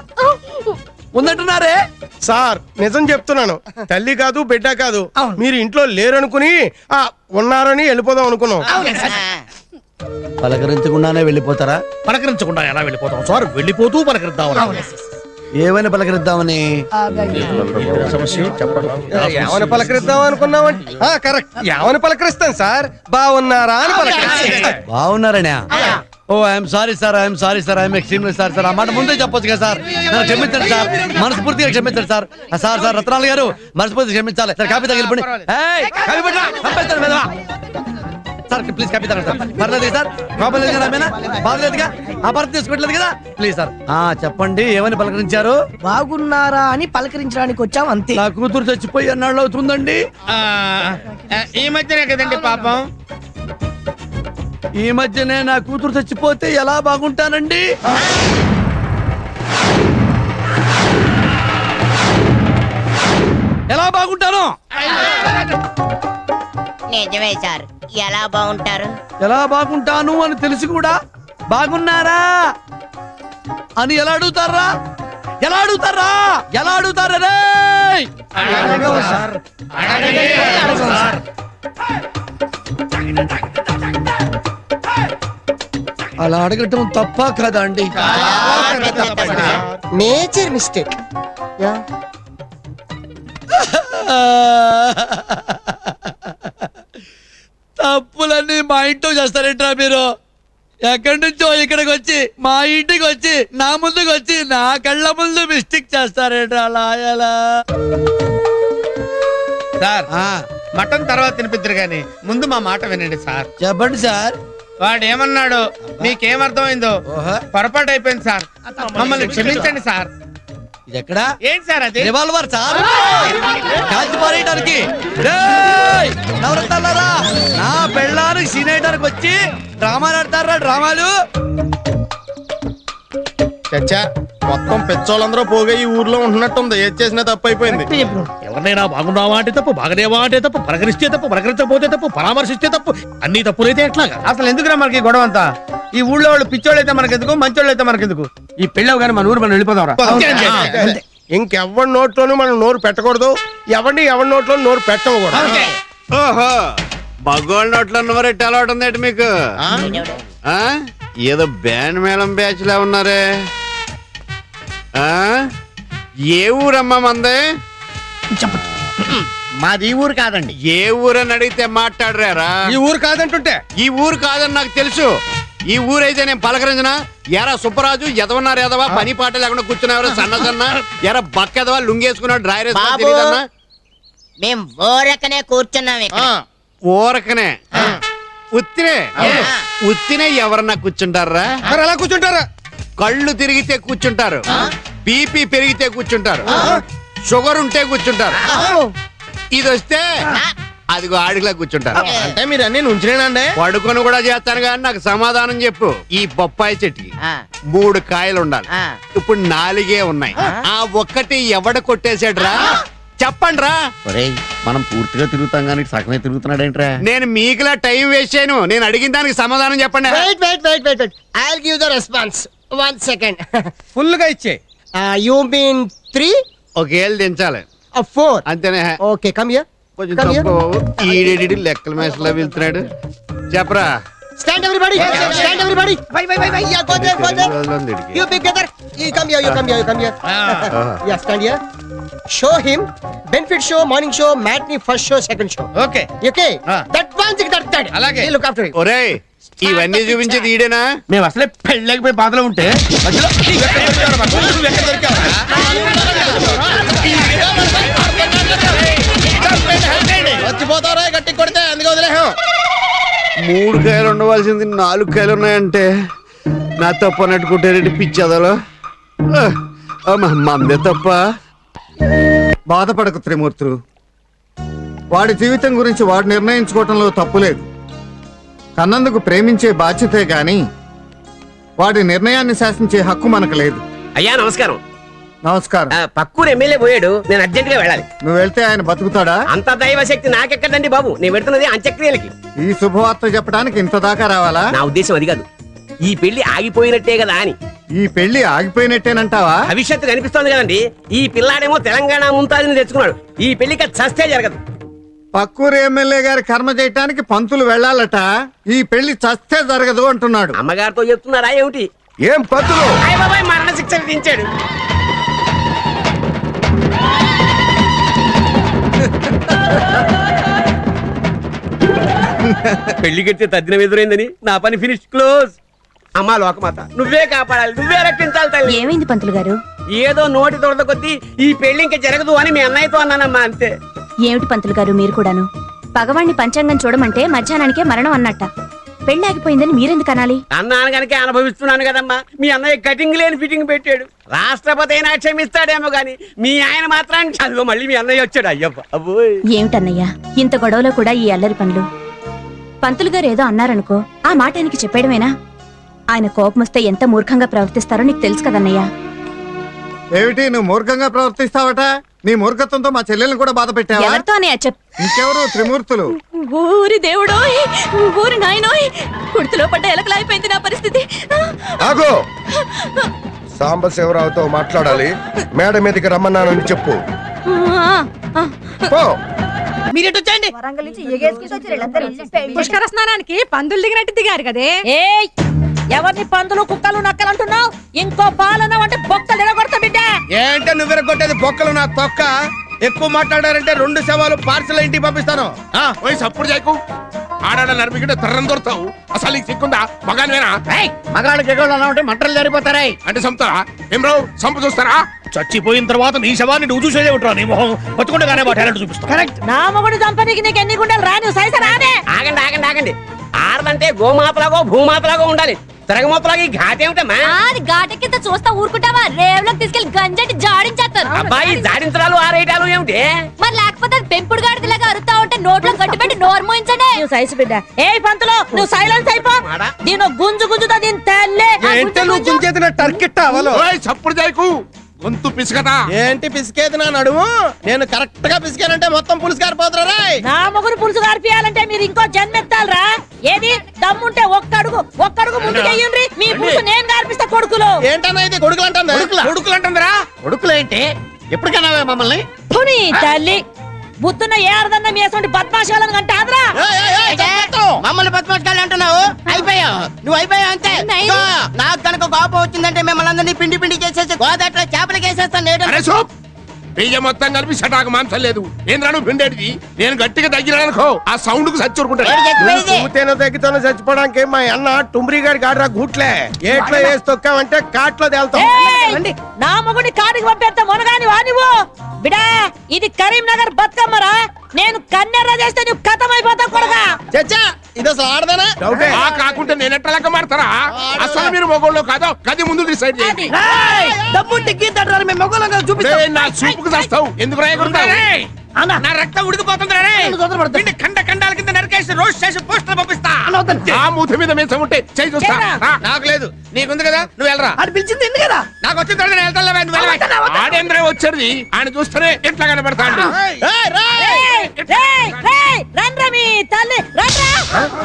ఉందంటున్నారే సార్ నిజం చెప్తున్నాను, తల్లి కాదు బిడ్డ కాదు, మీరు ఇంట్లో లేరనుకుని ఉన్నారని వెళ్ళిపోదాం అనుకున్నాం. పలకరించకుండానే వెళ్ళిపోతారా? పలకరించకుండా ఎలా వెళ్ళిపోతాం సార్? వెళ్ళిపోతూ పలకరిద్దాం. ఏమైనా పలకరిద్దామని? ఏమని పలకరిద్దాం అనుకున్నామంటే కరెక్ట్, ఏమని పలకరిస్తాం సార్? బాగున్నారా అని పలకరిస్తాం. బాగున్నారనే? Oh I'm sorry sir, I'm sorry sir, I'm extremely sorry sir. ఆ మాట ముందే చెప్పొచ్చు కదా సార్. నన్ను క్షమించండి సార్, మనస్ఫూర్తిగా క్షమించండి సార్. సార్ సార్ రత్నాలు గారు మనస్ఫూర్తిగా క్షమించాలి సార్. కాపీ తగిలిపోండి. కాపీ పెట్టరా, చంపేస్తాను మీద. సార్ ప్లీజ్ కాపీ తగ్గండి సార్. పర్లేదు సార్, ప్రాబ్లం లేదు కదా, ఆమెనా బాగలేదుగా, అపార్థం చేసుకోవట్లేదు కదా, ప్లీజ్ సార్. చెప్పండి, ఏమని పలకరించారు? బాగున్నారా అని పలకరించడానికి వచ్చాం అంతే. నా కూతురు చచ్చిపోయి అన్నాళ్ళు అవుతుందండి. ఈ మధ్యనే కదండి పాపం. ఈ మధ్యనే నా కూతురు చచ్చిపోతే ఎలా బాగుంటానండి? ఎలా బాగుంటాను? నిజమే సార్, ఎలా బాగుంటారు? ఎలా బాగుంటాను అని తెలిసి కూడా బాగున్నారా అని ఎలా అడుగుతారా? ఎలా అడుగుతారా? ఎలా అడుగుతారా రే? అలా అడగటం తప్ప కదా అండి? Major mistake. తప్పులన్నీ మా ఇంట్లో చేస్తారేంట్రా మీరు? ఎక్కడి నుంచో ఇక్కడికి వచ్చి మా ఇంటికి వచ్చి నా ముందుకు వచ్చి నా కళ్ళ ముందు మిస్టేక్ చేస్తారేంట్రా లాయలా? సార్ మటన్ తర్వాత తినిపిద్దరు గాని ముందు మా మాట వినండి సార్. చెప్పండి సార్. వాడు ఏమన్నాడు మీకేమర్థమైందో? పొరపాటు అయిపోయింది సార్, మమ్మల్ని క్షమించండి సార్. ఇది ఎక్కడ? ఏంటి సార్ అది? రివాల్వర్ సార్, కాల్చి పారేయడానికి. నవరత్నాలారా, నా పెళ్ళానికి సీనేయడానికి వచ్చి డ్రామాలు ఆడతారా? డ్రామాలు చచ్చా, మొత్తం పెచ్చోళ్ళందరూ పోగా ఈ ఊర్లో ఉంటున్నట్టుంది. ఏది చేసినా తప్పు అయిపోయింది. ఎవరినైనా బాగున్నావా అంటే తప్పు, బాగనేవా అంటే తప్పు, పలకరిస్తే తప్పు, పలకరించకపోతే తప్పు, పరామర్శిస్తే తప్పు, అన్ని తప్పులైతే ఎట్లాగా? అసలు ఎందుకురా మనకి గొడవ అంతా? ఈ ఊళ్ళో వాళ్ళు పిచ్చోళ్ళు అయితే మనకెందుకు, మంచోళ్ళు అయితే మనకెందుకు? ఈ పెళ్ళవు కానీ మన ఊరు మనం వెళ్ళిపోదాం. ఇంకెవరి నోట్లోనూ మనం నోరు పెట్టకూడదు, ఎవరిని ఎవరి నోట్లో నోరు పెట్టకూడదు. ఓహో, మగోళ్ళ నోట్లో నోరెట్టి అలవాటు ఉందేంటి మీకు? ఏదో బ్యాండ్ మేళం బ్యాచ్ లా ఉన్నారే. ఏ ఊరమ్మా మందే? మాది ఊరు కాదండి. ఏ ఊరని అడిగితే మాట్లాడరారా? ఈ ఊరు కాదంటుంటే? ఈ ఊరు కాదని నాకు తెలుసు. ఈ ఊరైతే నేను పలకరించిన ఎరా సుబ్బరాజు ఎదవన్నారు, ఎదవా పని పాట లేకుండా కూర్చున్నారు సన్న సన్న ఎరా బక్క ఎదవా లుంగేసుకున్నాడు డ్రైవర్ తెలియదన్నా. మేం ఊరకనే కూర్చున్నాం ఇక్కడ. ఊరకనే ఉత్తినే ఉత్తినే ఎవరన్నా కూర్చుంటారా? మరి అలా కూర్చుంటారా? కళ్ళు తిరిగితే కూర్చుంటారు, బీపీ పెరిగితే కూర్చుంటారు, షుగర్ ఉంటే కూర్చుంటారు, ఇది వస్తే అదిగో ఆడిలా కూర్చుంటారు. అంటే మీరు అన్ని నుంచినేనండి? పడుకొని కూడా చేస్తాను కానీ నాకు సమాధానం చెప్పు. ఈ బొప్పాయి చెట్టుకి 3 కాయలు ఉండాలి, ఇప్పుడు 4 ఉన్నాయి. ఆ ఒక్కటి ఎవడ కొట్టేసాడురా? చెప్పండి రా. మనం పూర్తిగా తిరుగుతాం కానీ సగమే తిరుగుతున్నాడేంట్రా? నేను మీకులా టైం వేస్ట్ చేయను, నేను అడిగిన దానికి సమాధానం చెప్పండి. I'll give the response. 1 second. Full గా ఇచ్చే. You mean 3? ఒకేళ్ళు దించాలి. 4. అంతేనే. Okay, come here. కొంచెం తప్పు. ఈడేడి లెక్కల మేసలో వెళ్తున్నాడు. చెప్పరా. Stand everybody. Stand everybody. Why? Yeah, go there. You big brother. You come here. Yeah, stand here. Show him benefit show, morning show, matinee, first show, second show. Okay Okay. That one thing, that. అలాగే. Look after it. ఒరేయ్, ఇవన్నీ చూపించేది ఈడేనా? మేము అసలే పెళ్ళకపోయి బాధలో ఉంటే మధ్యలో నువ్వెక్కడ దొరికావురా మాకు? నువ్వెక్కడ దొరికావురా? చచ్చిపోతారా గట్టి కొడితే, అందుకే వదిలేహం. 3 కాయలు ఉండవలసింది 4 కాయలు ఉన్నాయంటే నా తప్పు అన్నట్టుకుంటారండి పిచ్చదలో. మందే తప్ప. బాధపడకు త్రిమూర్తులు, వాడి జీవితం గురించి వాడు నిర్ణయించుకోవటంలో తప్పు లేదు. కన్నందుకు ప్రేమించే బాధ్యతే గాని వాడి నిర్ణయాన్ని శాసించే హక్కు మనకు లేదు. అయ్యా నమస్కారం. నమస్కారం. పక్కూరు ఎమ్మెల్యే పోయాడు, నేను అర్జెంట్ గా వెళ్ళాలి. నువ్వు వెళ్తే ఆయన బతుకుతాడా? అంత దైవశక్తి నాకెక్కడండి బాబు, నేను పెడుతున్నది అంత్యక్రియలకి. ఈ శుభవార్త చెప్పడానికి ఇంత దాకా రావాలా? నా ఉద్దేశం అది కాదు, ఈ పెళ్లి ఆగిపోయినట్టే కదా అని. ఈ పెళ్లి ఆగిపోయినట్టేనంటావా? భవిష్యత్తు కనిపిస్తోంది కదండి. ఈ పిల్లాడేమో తెలంగాణ ముంతాజిని తెచ్చుకున్నాడు, ఈ పెళ్లికి చస్తే జరగదు. పక్కూరు ఎమ్మెల్యే గారి కర్మ చేయటానికి పంతులు వెళ్ళాలట, ఈ పెళ్లి చస్తే జరగదు అంటున్నాడు. అమ్మగారితో చెప్తున్నారా ఏమిటి? ఏం పంతులు? అయ్య బాబాయ్, మరణ శిక్ష విధించాడు. పెళ్లి కడితే తద్దినం ఎదురైందని నా పని ఫినిష్ క్లోజ్. అమ్మా లోకమాత, నువ్వే కాపాడాలి, నువ్వే రక్షించాలి తల్లి. ఏమైంది పంతులు గారు? ఏదో నోటి తొడద కొద్దీ ఈ పెళ్లి ఇంకా జరగదు అని మీ అన్నయ్యతో అన్నానమ్మా, అంతే. ఏమిటి పంతులు గారు మీరు కూడాను? పగవాణ్ణి పంచాంగం చూడమంటే మధ్యాహ్నానికే మరణం అన్నట్ట. పెళ్లి ఆగిపోయిందని మీరెందుకు అనాలి? అన్నాను కనుక అనుభవిస్తున్నాను కదమ్మా. మీ అన్నయ్య కటింగ్ లేని ఫిట్టింగ్ పెట్టాడు. రాష్ట్రపతి అయినా క్షమిస్తాడేమో గాని మీ ఆయన మాత్రం చదువు. మళ్ళీ మీ అన్నయ్య వచ్చాడు. అయ్యప్ప అబ్బోయ్. ఏమిటన్నయ్యా ఇంత గొడవలో కూడా ఈ అల్లరి పనులు? పంతులు గారు ఏదో అన్నారనుకో, ఆ మాట ఆయనకి చెప్పేయడమేనా? ఆయన కోపం వస్తే ఎంత మూర్ఖంగా ప్రవర్తిస్తారో నీకు తెలుసు కదన్నయ్యా. ఏమిటి నువ్వు మూర్ఖంగా ప్రవర్తిస్తావట? నీ మూర్ఖత్వంతో మా చెల్లెల్ని కూడా బాధ పెట్టావా? ఎవరితో అన్నయ్య ఇంకెవరు? త్రిమూర్తులు. ఊరి దేవుడోయ్, ఊరి నాయనోయ్, కుర్తిలో పడ్డ ఎలకలా అయిపోయింది నా పరిస్థితి. ఆగో, సాంబశివరావుతో మాట్లాడాలి. మేడ మీదకి రమ్మన్నానని చెప్పు. పో. మీరేటు వచ్చండి. పుష్కర స్నానానికి పందులు దిగినట్టు దిగారు కదే. ఎవరిని పందులు కుక్కలు నక్కలు అంటున్నావు? ఇంకో పాలన అంటే బొక్కలు ఎరగొడతా బిడ్డ. ఏంటే నువ్వు కొట్టేది బొక్కలు నా తొక్క? ఎక్కువ మాట్లాడారంటే 2 శవాలు పార్సల్ ఇంటికి పంపిస్తాను. సప్పుడు చేయకు. ఆడాడ నడిపికిటే తర్రం దొరుకుతావు. అసలు నీకు సిక్కుందా? మగానివేనా? మగాళ్ళకి ఎగోళ్ళు అన్నా ఉంటే మంటలు జరిపోతారాయి. అంటే చంపుతారా? ఏం రావు సంపు చూస్తారా? చచ్చిపోయిన తర్వాత నీ శవాన్ని నువ్వు చూసేదే ఉంటావు. నీ మొహం బతుకుండగానే టాలెంట్ చూపిస్తా. కరెక్ట్. నా మొగుడు చంపనీకి నీకు ఎన్ని గుండెలు రా? నువ్వు సైజు రానే. ఆగండి ఆగండి ఆగండి. ఆడదంటే గోమాతలాగో భూమాతలాగో ఉండాలి. తిరగమూతలాగా ఈ ఘాటేమిటమ్మా? అది ఘాటెక్కింత చూస్తా ఊరుకుంటావా? రేవులోకి తీసుకెళ్లి గంజటి జాడించేస్తారు. అబ్బాయి జాడించడాలు ఆరేయటాలు ఏమిటి? మరి లేకపోతే అది పెంపుడు గాడిదలాగా అరుతా ఉంటే నోట్లో గట్టి పెట్టి నోరు మోయించండి. నువ్వు సైజు బిడ్డ. ఏ పంతులు నువ్వు సైలెన్స్ అయిపో. దీని గుంజు గుంజుతా దీని తల్లే. ఏంటే నువ్వు గుంజేది టర్కెట్ అవ్వలో? సప్పుడు చేయకు. గొంతు పిసుకదా? ఏంటి పిసికేది నా నడుము? నేను కరెక్ట్ గా పిసికానంటే మొత్తం పులుసు గారిపోతారా? నా మొగుడు పులుసు గారిపియాలంటే మీరు ఇంకో జన్మెత్తాలరా? ఏది దమ్ముంటే ఒక్కడుగు ముందుకు అయ్యండి. మీ పులుసు నేను గారిపిస్తా. కొడుకులు ఏంటన్నా ఇది? కొడుకులు అంటుందా? కొడుకులు అంటుందిరా? కొడుకులేంటి? ఎప్పటికైనా మమ్మల్ని పుని తల్లి బుద్ధున్న ఏ అర్థన్న మీ అసలు బద్మాషాలను కంటే ఆదరా. మమ్మల్ని బతిమాటకాలు అంటున్నావు? అయిపోయావు, నువ్వు అయిపోయావు అంతే. ఇదిగో, నాకు కనుక కోపం వచ్చిందంటే మిమ్మల్ని అందరినీ పిండి పిండి చేసేసి గోదాట్లో చేపలకి వేసేస్తాను. పెయ్య మొత్తం కలిపి సటాకు మాంసం లేదు. ఏంద్రాను పిండేటిది? నేను గట్టిగా తగ్గినానుకో ఆ సౌండ్ కు చచ్చిపోతాను. తగ్గితేనే చచ్చిపోవడానికి మా అన్న టుమ్రీ గారి గాడ్రా గూట్లే. ఏట్లో వేసి తొక్కామంటే కాట్లో తేల్తాం. నా మొగుడి కాడికి పంపేస్తా మొనగాని వానివో బిడా. ఇది కరీంనగర్ బతుకమ్మరా. నేను కన్నెర్ర చేస్తే నువ్వు కథమైపోతావు కొడగా. చచ్చా ఇది అసలు ఆడదానా? కాకుంటే నేను ఎట్లా లెక్క మాడతారా? అసలు మీరు మొగోళ్ళు కాదో గది ముందు డిసైడ్ చేయండి. నా చూపుకు చేస్తావు ఎందుకు రాయకూడతావు? నా రక్తం ఉడికిపోతుంది. ఖండ ఖండాల కింద నరికేసి రోస్ట్ చేసి పోస్టర్ పంపిస్తా. ఆ మూతి మీద మీసం ఉంటే చేయి చూస్తా. నాకు లేదు, నీకుంది కదా, నువ్వు వెళ్ళరా. అది పిలిచింది కదా. నాకు వచ్చిన తర్వాత నేను వెళ్తాను. ఆడేంద్ర వచ్చేది ఆయన చూస్తేనే ఎట్లా కనబడతాడు.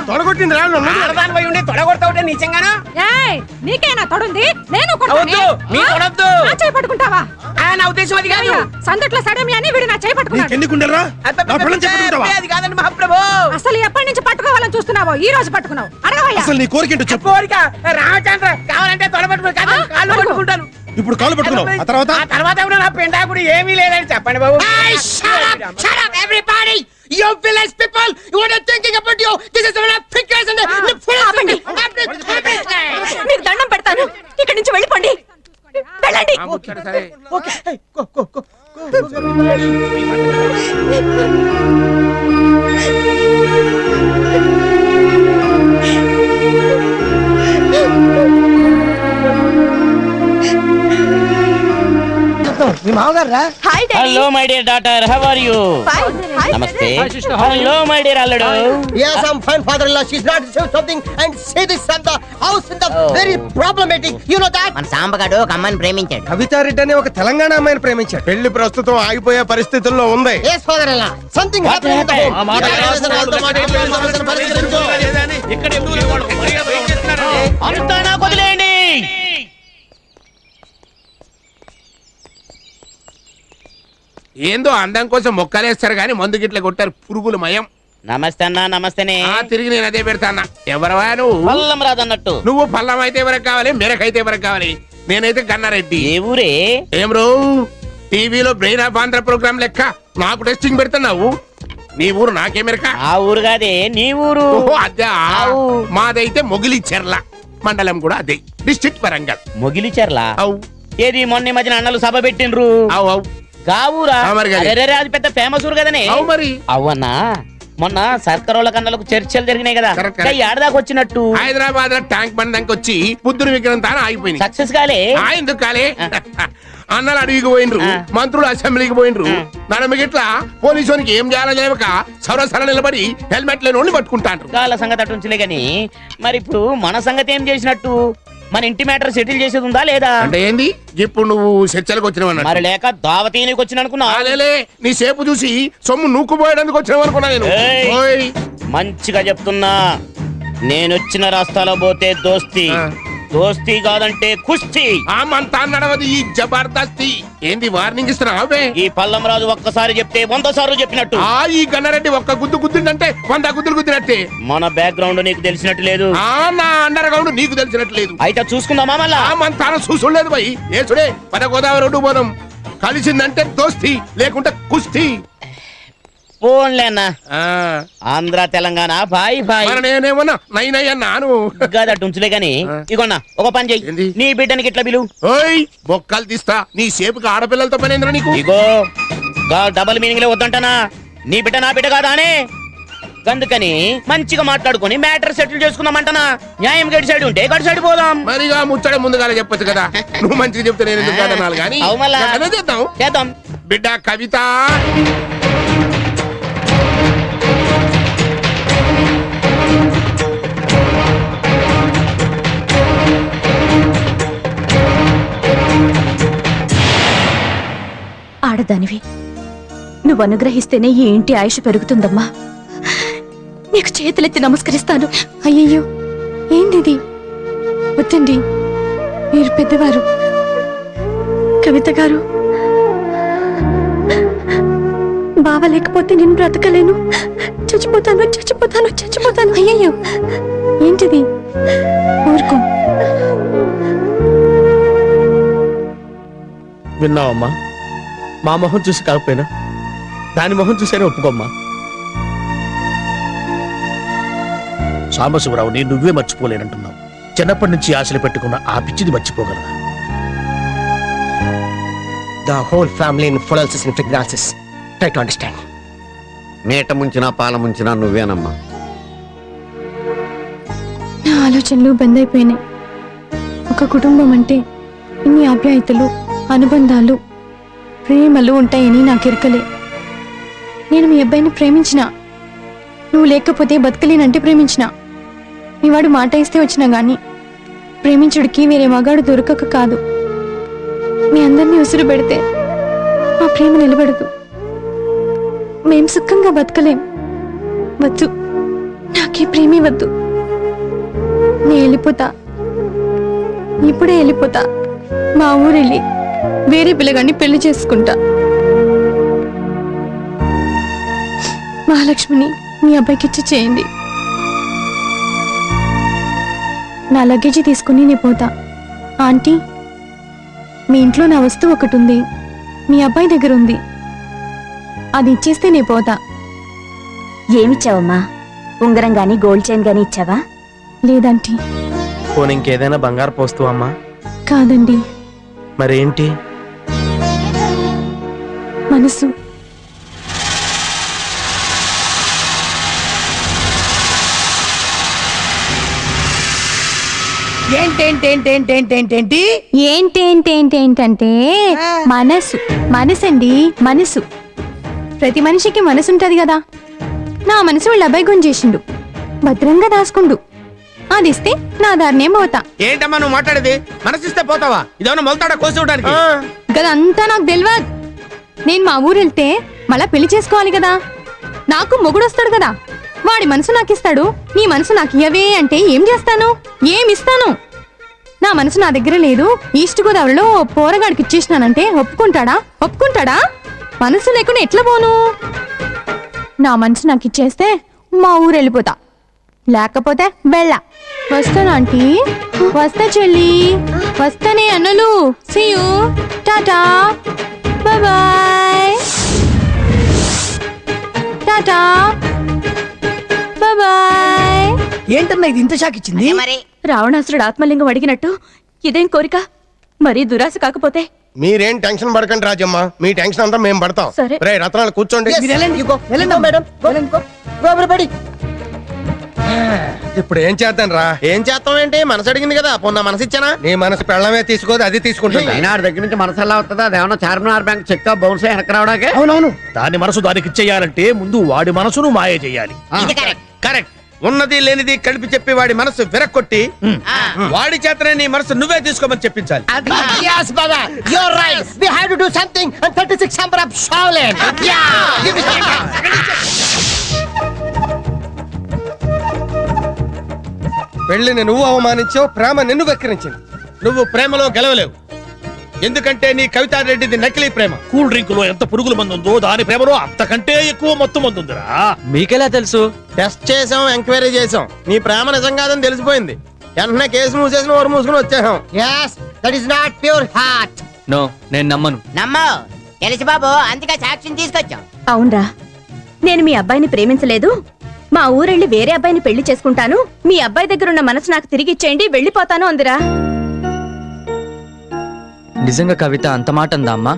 తొడగొట్టింది ఆడదాని పోయి ఉండి తొడగొడతావుంటే నిజంగానా? నీకేనా తొడుంది? నేను పట్టుకుంటావా? నా ఉద్దేశం అది కాదు. సందట్లో సడమి అని వీడు నా చేయి పట్టుకున్నాడు. అది కాదండి మహాప్రభు. అసలు ఎప్పటి నుంచి పట్టుకోవాలని చూస్తున్నావో ఈ రోజు పట్టుకున్నావు. అడగవయ్యా. అసలు నీ కోరిక ఏంటో చెప్పు. కోరిక రామచంద్ర కావాలంటే తొడబట్టుకుని కాళ్ళు పట్టుకుంటాను. ఇప్పుడు కాళ్ళు పట్టుకున్నావు, ఆ తర్వాత కూడా నా పెండాకుడు ఏమీ లేదని చెప్పండి బాబు. You village people, what are thinking about you? This is one of figures and మీకు దండం పెడతాను, ఇక్కడి నుంచి వెళ్ళిపోండి. వెళ్ళండి. మీ మామగారు రా. Hi hello my dear daughter how are you నమస్తే హలో మై డియర్ అల్లుడు Yes, I'm fine, father-in-law. She's not to say something and say this from the house in the very problematic. You know that? మన సాంబగాడు ఒక అమ్మాయిని ప్రేమించాడు. కవితారెడ్డి అనే ఒక తెలంగాణ అమ్మాయిని ప్రేమించాడు. పెళ్లి ప్రస్తుతం ఆగిపోయే పరిస్థితుల్లో ఉంది. Yes, father-in-law. Something happened in the home. అంతా నాకు వదిలేయండి. ఏందో అందం కోసం మొక్కలేస్తారు గాని మందు గిట్ల కొట్టారు పురుగులు మయం. నమస్తే అన్న నమస్తేనే. తిరిగి నేను అదే పెడతాన్నా. ఎవరవా నువ్వు? పల్లం రాదన్నట్టు. నువ్వు పల్లం అయితే ఎవరికి కావాలి, మెరకైతే ఎవరికి కావాలి? నేనైతే గన్నారెడ్డి. ఏ ఊరే? ఏం రో టీవీలో బ్రెయిన్ ఆఫ్ ఆంధ్ర ప్రోగ్రామ్ లెక్క నాకు టెస్టింగ్ పెడుతున్నావు. నీ ఊరు నాకేమెరక? ఆ ఊరు కాదే నీ ఊరు. అదే మాదైతే మొగిలిచెర్ల మండలం కూడా అదే డిస్ట్రిక్ట్ వరంగల్. మొగిలిచెర్ల? ఏది మొన్న మధ్యన అన్నలు సభ పెట్టిండ్రు. గావురా అది పెద్ద ఫేమస్ ఊరు కదనే. మరి అవునా మొన్న సర్కారోళ్ళ కన్నలకు చర్చలు జరిగినాయి కదా, ఏడదాకా వచ్చినట్టు హైదరాబాద్ లో ట్యాంక్ బండ్ దానికి వచ్చి బుద్ధుని విగ్రహం తాను ఆగిపోయింది. సక్సెస్ కాలే? ఎందుకు కాలే? అన్నలు అడవికి పోయినరు, మంత్రులు అసెంబ్లీకి పోయినరు. నడమిగిట్లా పోలీసునికి ఏం చేయాలో లేవక సరసర నిలబడి హెల్మెట్ లేని పట్టుకుంటారు. వాళ్ళ సంగతి అటుంచలే గాని మరి ఇప్పుడు మన సంగతి ఏం చేసినట్టు? మన ఇంటి మ్యాటర్ సెటిల్ చేసేది ఉందా లేదా? అంటే ఏంది ఇప్పుడు నువ్వు చర్చలకు వచ్చినావు? మరి లేక దావతీనికి వచ్చిన అనుకున్నా. నీ సేపు చూసి సొమ్ము నూక్కుపోయేందుకు వచ్చినావు అనుకున్నా నేను. మంచిగా చెప్తున్నా, నేనొచ్చిన రాస్తాలో పోతే దోస్తి, దోస్తి కాదంటే కుస్తీ. మంతా నడవది ఈ జబర్దస్తి. ఏంది వార్నింగ్ ఇస్తున్నావే? ఈ పల్లం రాజు ఒక్కసారి చెప్తే 100 సార్లు చెప్పినట్టు. ఈ గన్నారెడ్డి ఒక్క గుద్దు గుద్దిందంటే 100 గుద్దులు గుద్దినట్టే. మన బ్యాక్గ్రౌండ్ నీకు తెలిసినట్టు లేదు, నా అండర్ గ్రౌండ్ నీకు తెలిసినట్టు లేదు. అయితే చూసుకుందామా మళ్ళా? మంతాన చూసులేదు భయ్. ఏసుడే పద గోదావరి రోడ్డు పోదాం. కలిసిందంటే దోస్తి, లేకుంటే కుస్తీ. పోన్లేనా ఆంధ్ర తెలంగాణ బాయ్ బాయ్. నేనేమన్నా నై అన్నాను గదట్టు ఉంచులే గాని ఇగోన్నా ఒక పని చెయ్యి, నీ బిడ్డనికి ఇట్లా బిలు. బొక్కలు తీస్తా. నీ సేపుకి ఆడపిల్లలతో పని ఏంద్రా నీకు? ఇగో డబల్ మీనింగ్ లే వద్దంటానా. నీ బిడ్డ నా బిడ్డ కాదానే, అందుకని మంచిగా మాట్లాడుకుని మ్యాటర్ సెటిల్ చేసుకుందామంటనా. న్యాయం గడి సైడ్ ఉంటే గడి సైడ్ పోదాం. మరిగా ముచ్చట ముందుగానే చెప్పొచ్చు కదా. నువ్వు మంచిగా చెప్తే నేను ఎందుకు కాదనాలి గాని చేద్దాం. బిడ్డ కవిత ఆడదానివి, నువ్వు అనుగ్రహిస్తేనే ఈ ఇంటి ఆయుష్ పెరుగుతుందమ్మా. నీకు చేతులెత్తి నమస్కరిస్తాను. అయ్యయ్యో ఏంటిది? వద్దండి, మీరు పెద్దవారు. కవిత గారు, బావ లేకపోతే నేను బ్రతకలేను. చచ్చిపోతాను చచ్చిపోతాను చచ్చిపోతాను. అయ్యయ్యో ఏంటిది? ఊరుకో. విన్నావమ్మా? మా మొహం చూసి కాకపోయినా దాని మొహం చూసేనే ఒప్పుకోమ్మా. సాంబశివరావుని నువ్వే మర్చిపోలేనంటున్నావు. చిన్నప్పటి నుంచి ఆశలు పెట్టుకున్న ఆ పిచ్చిది మర్చిపోగలరా? The whole family in full in pregnancies. Try to understand. నీట ముంచినా పాల ముంచినా నువ్వేనమ్మా. నా ఆలోచనలు బంద్ అయిపోయినాయి. ఒక కుటుంబం అంటే ఇన్ని ఆప్యాయతలు, అనుబంధాలు, ప్రేమలు ఉంటాయని నాకు ఎరకలే. నేను మీ అబ్బాయిని ప్రేమించిన, నువ్వు లేకపోతే బతకలేనంటే ప్రేమించిన. మీ వాడు మాట ఇస్తే వచ్చినా గాని ప్రేమించుడికి వేరే మగాడు దొరకక కాదు. మీ అందరినీ ఉసురు పెడితే మా ప్రేమ నిలబడదు. మేం సుఖంగా బతకలేం. వద్దు, నాకే ప్రేమే వద్దు. నేను వెళ్ళిపోతా, ఇప్పుడే వెళ్ళిపోతా. మా ఊరెళ్ళి వేరే పిల్లగాన్ని పెళ్లి చేసుకుంటా. మహాలక్ష్మిని మీ అబ్బాయికి ఇచ్చి చేయండి. నా లగేజీ తీసుకుని నేను పోతా. ఆంటీ, మీ ఇంట్లో నా వస్తువు ఒకటి ఉంది, మీ అబ్బాయి దగ్గర ఉంది. అది ఇచ్చేస్తే నేను పోతా. ఏమిచ్చావమ్మా? ఉంగరం గాని గోల్డ్ చైన్ గాని ఇచ్చావా? లేదంటీ. పోనీ ఇంకేదైనా బంగారు పోస్తూ అమ్మా? కాదండి. మరేంటి? మనసు. ఏంటంటే మనసు మనసండి మనసు. ప్రతి మనిషికి మనసు ఉంటది కదా. నా మనసు వాళ్ళ అబ్బాయి గుంజేసిండు, భద్రంగా దాసుకుండు. అది ఇస్తే నా దారినే పోతా. ఏంటమ్మా నువ్వు మాట్లాడేది? మనసిస్తే పోతావా? ఇదేమన్నా మొలతాడా కోసి ఇవ్వడానికి? గదంతా నాకు తెలియదు. నేను మా ఊరు వెళ్తే మళ్ళా పెళ్లి చేసుకోవాలి కదా. నాకు మొగుడు వస్తాడు కదా, వాడి మనసు నాకు ఇస్తాడు. నీ మనసు నాకు ఇయ్యవే అంటే ఏం చేస్తాను? ఏమిస్తాను? నా మనసు నా దగ్గర లేదు. ఈస్ట్ గోదావరిలో పోరగాడికి ఇచ్చేసినానంటే ఒప్పుకుంటాడా? మనసు లేకుండా ఎట్లా పోను? నా మనసు నాకు ఇచ్చేస్తే మా ఊరు వెళ్ళిపోతా, లేకపోతే వెళ్ళా. వస్తాను ఆంటీ, వస్తా చెల్లి, వస్తానే అన్నలు. See you, tata, bye tata, bye. ఏంటన్నా ఇది ఇంత షాక్ ఇచ్చింది? రావణాసురుడు ఆత్మలింగం అడిగినట్టు ఇదేం కోరిక? మరీ దురాశ కాకపోతే? మీరేం టెన్షన్ పడకండి రాజమ్మ, మీ టెన్షన్ అంతా మేము పడతాం. సరే. రే రత్నాలు కూర్చోండి. ఇప్పుడు ఏం చేద్దాం రా? ఏం చేస్తాం ఏంటి? మనసు అడిగింది కదా, పొన్న మనసు ఇచ్చానా? నీ మనసు పెళ్ళమే తీసుకోదు, అది తీసుకుంటుంది. అయినా ఆడి దగ్గర నుంచి మనసు ఎలా వస్తుందా? అదేమన్నా చార్మినార్ బ్యాంక్ చెక్ బౌన్స్ వెనక్కి రావడానికి. అవునవును. దాని మనసు దానికి ఇచ్చేయాలంటే ముందు వాడి మనసును మాయ చేయాలి. కరెక్ట్. ఉన్నది లేనిది కలిపి చెప్పి వాడి మనసు విరక్కొట్టి వాడి చేతనే నీ మనసు నువ్వే తీసుకోమని చెప్పించాలి. Yes, brother. You're right. We have to do something on 36 number of Shaolin. Yeah. Give me that. పెళ్లిని నువ్వు అవమానించావు, ప్రేమ నిన్ను వెక్కిరించింది. నువ్వు ప్రేమలో గెలవలేవు, ఎందుకంటే నీ కవితారెడ్డిది నకిలీ ప్రేమ. కూల్ డ్రింక్ లో ఎంత పురుగుల మందు ఉందో దాని ప్రేమలో అంతకంటే ఎక్కువ మొత్తం మందు ఉందిరా. మీకెలా తెలుసు? టెస్ట్ చేసాం, ఎంక్వైరీ చేసాం. నీ ప్రేమ నిజం కాదని తెలిసిపోయింది. వెంటనే కేసు మూసేసిన ఓరు మూసుకుని వచ్చేసాం. Yes, that is not pure heart. No, నేను నమ్మను. నమ్మవు తెలుసు బాబు, అందుకే సాక్ష్యం తీసుకొచ్చాం. అవునరా, నేను మీ అబ్బాయిని ప్రేమించలేదు. మా ఊరెళ్ళి వేరే అబ్బాయిని పెళ్లి చేసుకుంటాను. మీ అబ్బాయి దగ్గరున్న మనసు నాకు తిరిగి ఇచ్చేయండి, వెళ్ళిపోతాను అందిరా. నిజంగా కవిత అంత మాట అందా అమ్మా?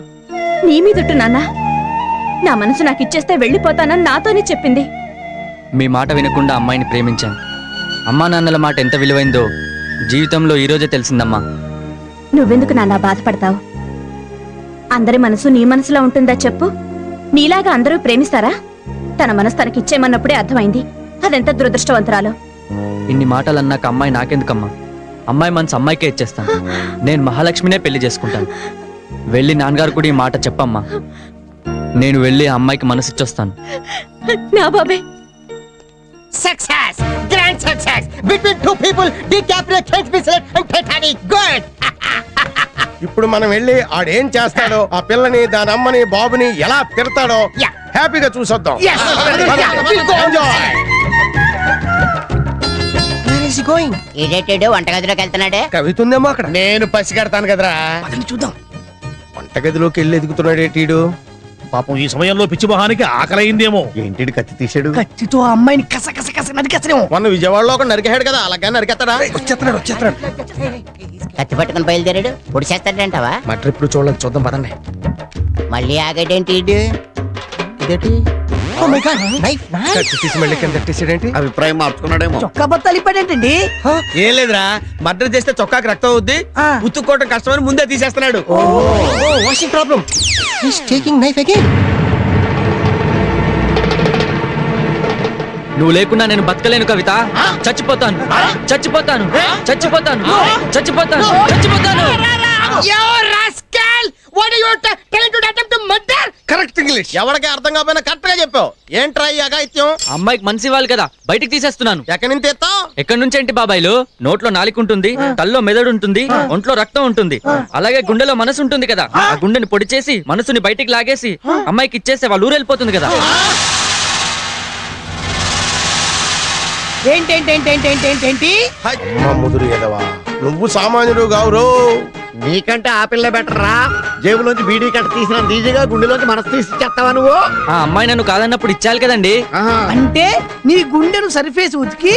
నీ మీదుట్టు నాన్న, నా మనసు నాకు ఇచ్చేస్తే వెళ్ళిపోతానని నాతోనే చెప్పింది. మీ మాట వినకుండా అమ్మాయిని ప్రేమించాను. అమ్మా నాన్నల మాట ఎంత విలువైందో జీవితంలో ఈ రోజే తెలిసిందమ్మా. నువ్వెందుకు నాన్న బాధపడతావు? అందరి మనసు నీ మనసులో ఉంటుందా చెప్పు? నీలాగా అందరూ ప్రేమిస్తారా? తన మనసు తనకిచ్చేయమన్నప్పుడే అర్థమైంది అదెంత దురదృష్టవంతరాలో. ఇన్ని మాటలు అన్నాక అమ్మాయి నాకెందుకమ్మా? అమ్మాయి మనసు అమ్మాయికే ఇచ్చేస్తాను. నేను మహాలక్ష్మినే పెళ్లి చేసుకుంటాను. వెళ్ళి నాన్నగారు కూడా ఈ మాట చెప్పమ్మా. నేను వెళ్ళి ఆ అమ్మాయికి మనసు ఇచ్చొస్తాను. నా బాబే. Success, grand success. Between two people, DiCaprio, Kate Winslet and Titanic. Good. ఇప్పుడు మనం వెళ్ళి ఆడేం చేస్తాడో, ఆ పిల్లని, దాని అమ్మని, బాబుని ఎలా తిడతాడో హ్యాపీగా చూసొద్దాం. Yes. We'll go. Enjoy. Where is he going? ఏడేటాడు వంటగదిలోకి వెళ్తున్నాడే. కవిత ఉందేమో అక్కడ. నేను పసిగడతాను కదరా. చూద్దాం. వంటగదిలోకి వెళ్ళి ఎదుగుతున్నాడు ఏటీడు. పాపం ఈ సమయంలో పిచ్చి మొహానికి ఆకలైందేమో. ఏంటి కత్తి తీసాడు? కత్తితో ఆ అమ్మాయిని కస కస కస నరికేస్తాడేమో. మొన్న విజయవాడలో ఒక నరికేశాడు కదా, అలాగే నరికేస్తాడా? వచ్చేస్తున్నాడు. కత్తి పట్టుకుని బయలుదేరాడు. పొడి చేస్తాడంటావా? మటర్ ఇప్పుడు చూడలేదు, చూద్దాం పదండి. మళ్ళీ ఆగేటేంటి ఇదేంటి? Oh my God, knife. కత్తి తీసి మళ్ళీ కింద పెట్టేసాడేంటి? అభిప్రాయం మార్చుకున్నాడేమో. చొక్కా బత్తాలు ఇప్పాడేంటండి? ఏం లేదురా, మర్డర్ చేస్తే చొక్కాకి రక్తం అవుద్ది, ఉత్తుకోవటం కష్టమని ముందే తీసేస్తున్నాడు. Washing problem. He's taking knife again. నువ్వు లేకుండా నేను బతకలేను కవిత. చచ్చిపోతాను. What are you trying to attempt to murder? Correct English. ఎవరికి అర్థం కాకపోయినా కరెక్ట్ గా చెప్పావు. ఏంట్రా ఈ అఘాయిత్యం? అమ్మాయికి మనసు ఇవ్వాలి కదా, బయటికి తీసేస్తున్నాను. ఎక్కడి నుంచి తెస్తావు? ఎక్కడి నుంచి ఏంటి బాబాయిలు? నోట్లో నాలిక ఉంటుంది, తల్లో మెదడు ఉంటుంది, ఒంట్లో రక్తం ఉంటుంది, అలాగే గుండెలో మనసు ఉంటుంది కదా. ఆ గుండెని పొడి చేసి మనసుని బయటికి లాగేసి అమ్మాయికి ఇచ్చేస్తే వాళ్ళ ఊరు వెళ్ళిపోతుంది కదా. ఏంటి? అమ్మ ముదురు ఎదవా, నువ్వు సామాన్యుడు కావురో. నీకంటే ఆ పిల్ల బెటర్ రా. జేబులోంచి బీడీ కట్ట తీసిన ఈజీగా గుండెలోంచి మనసు తీసి చేస్తావా నువ్వు? ఆ అమ్మాయి నన్ను కాదన్నప్పుడు ఇచ్చాలి కదండి. అంటే నీ గుండెను సర్ఫేస్ ఉతికి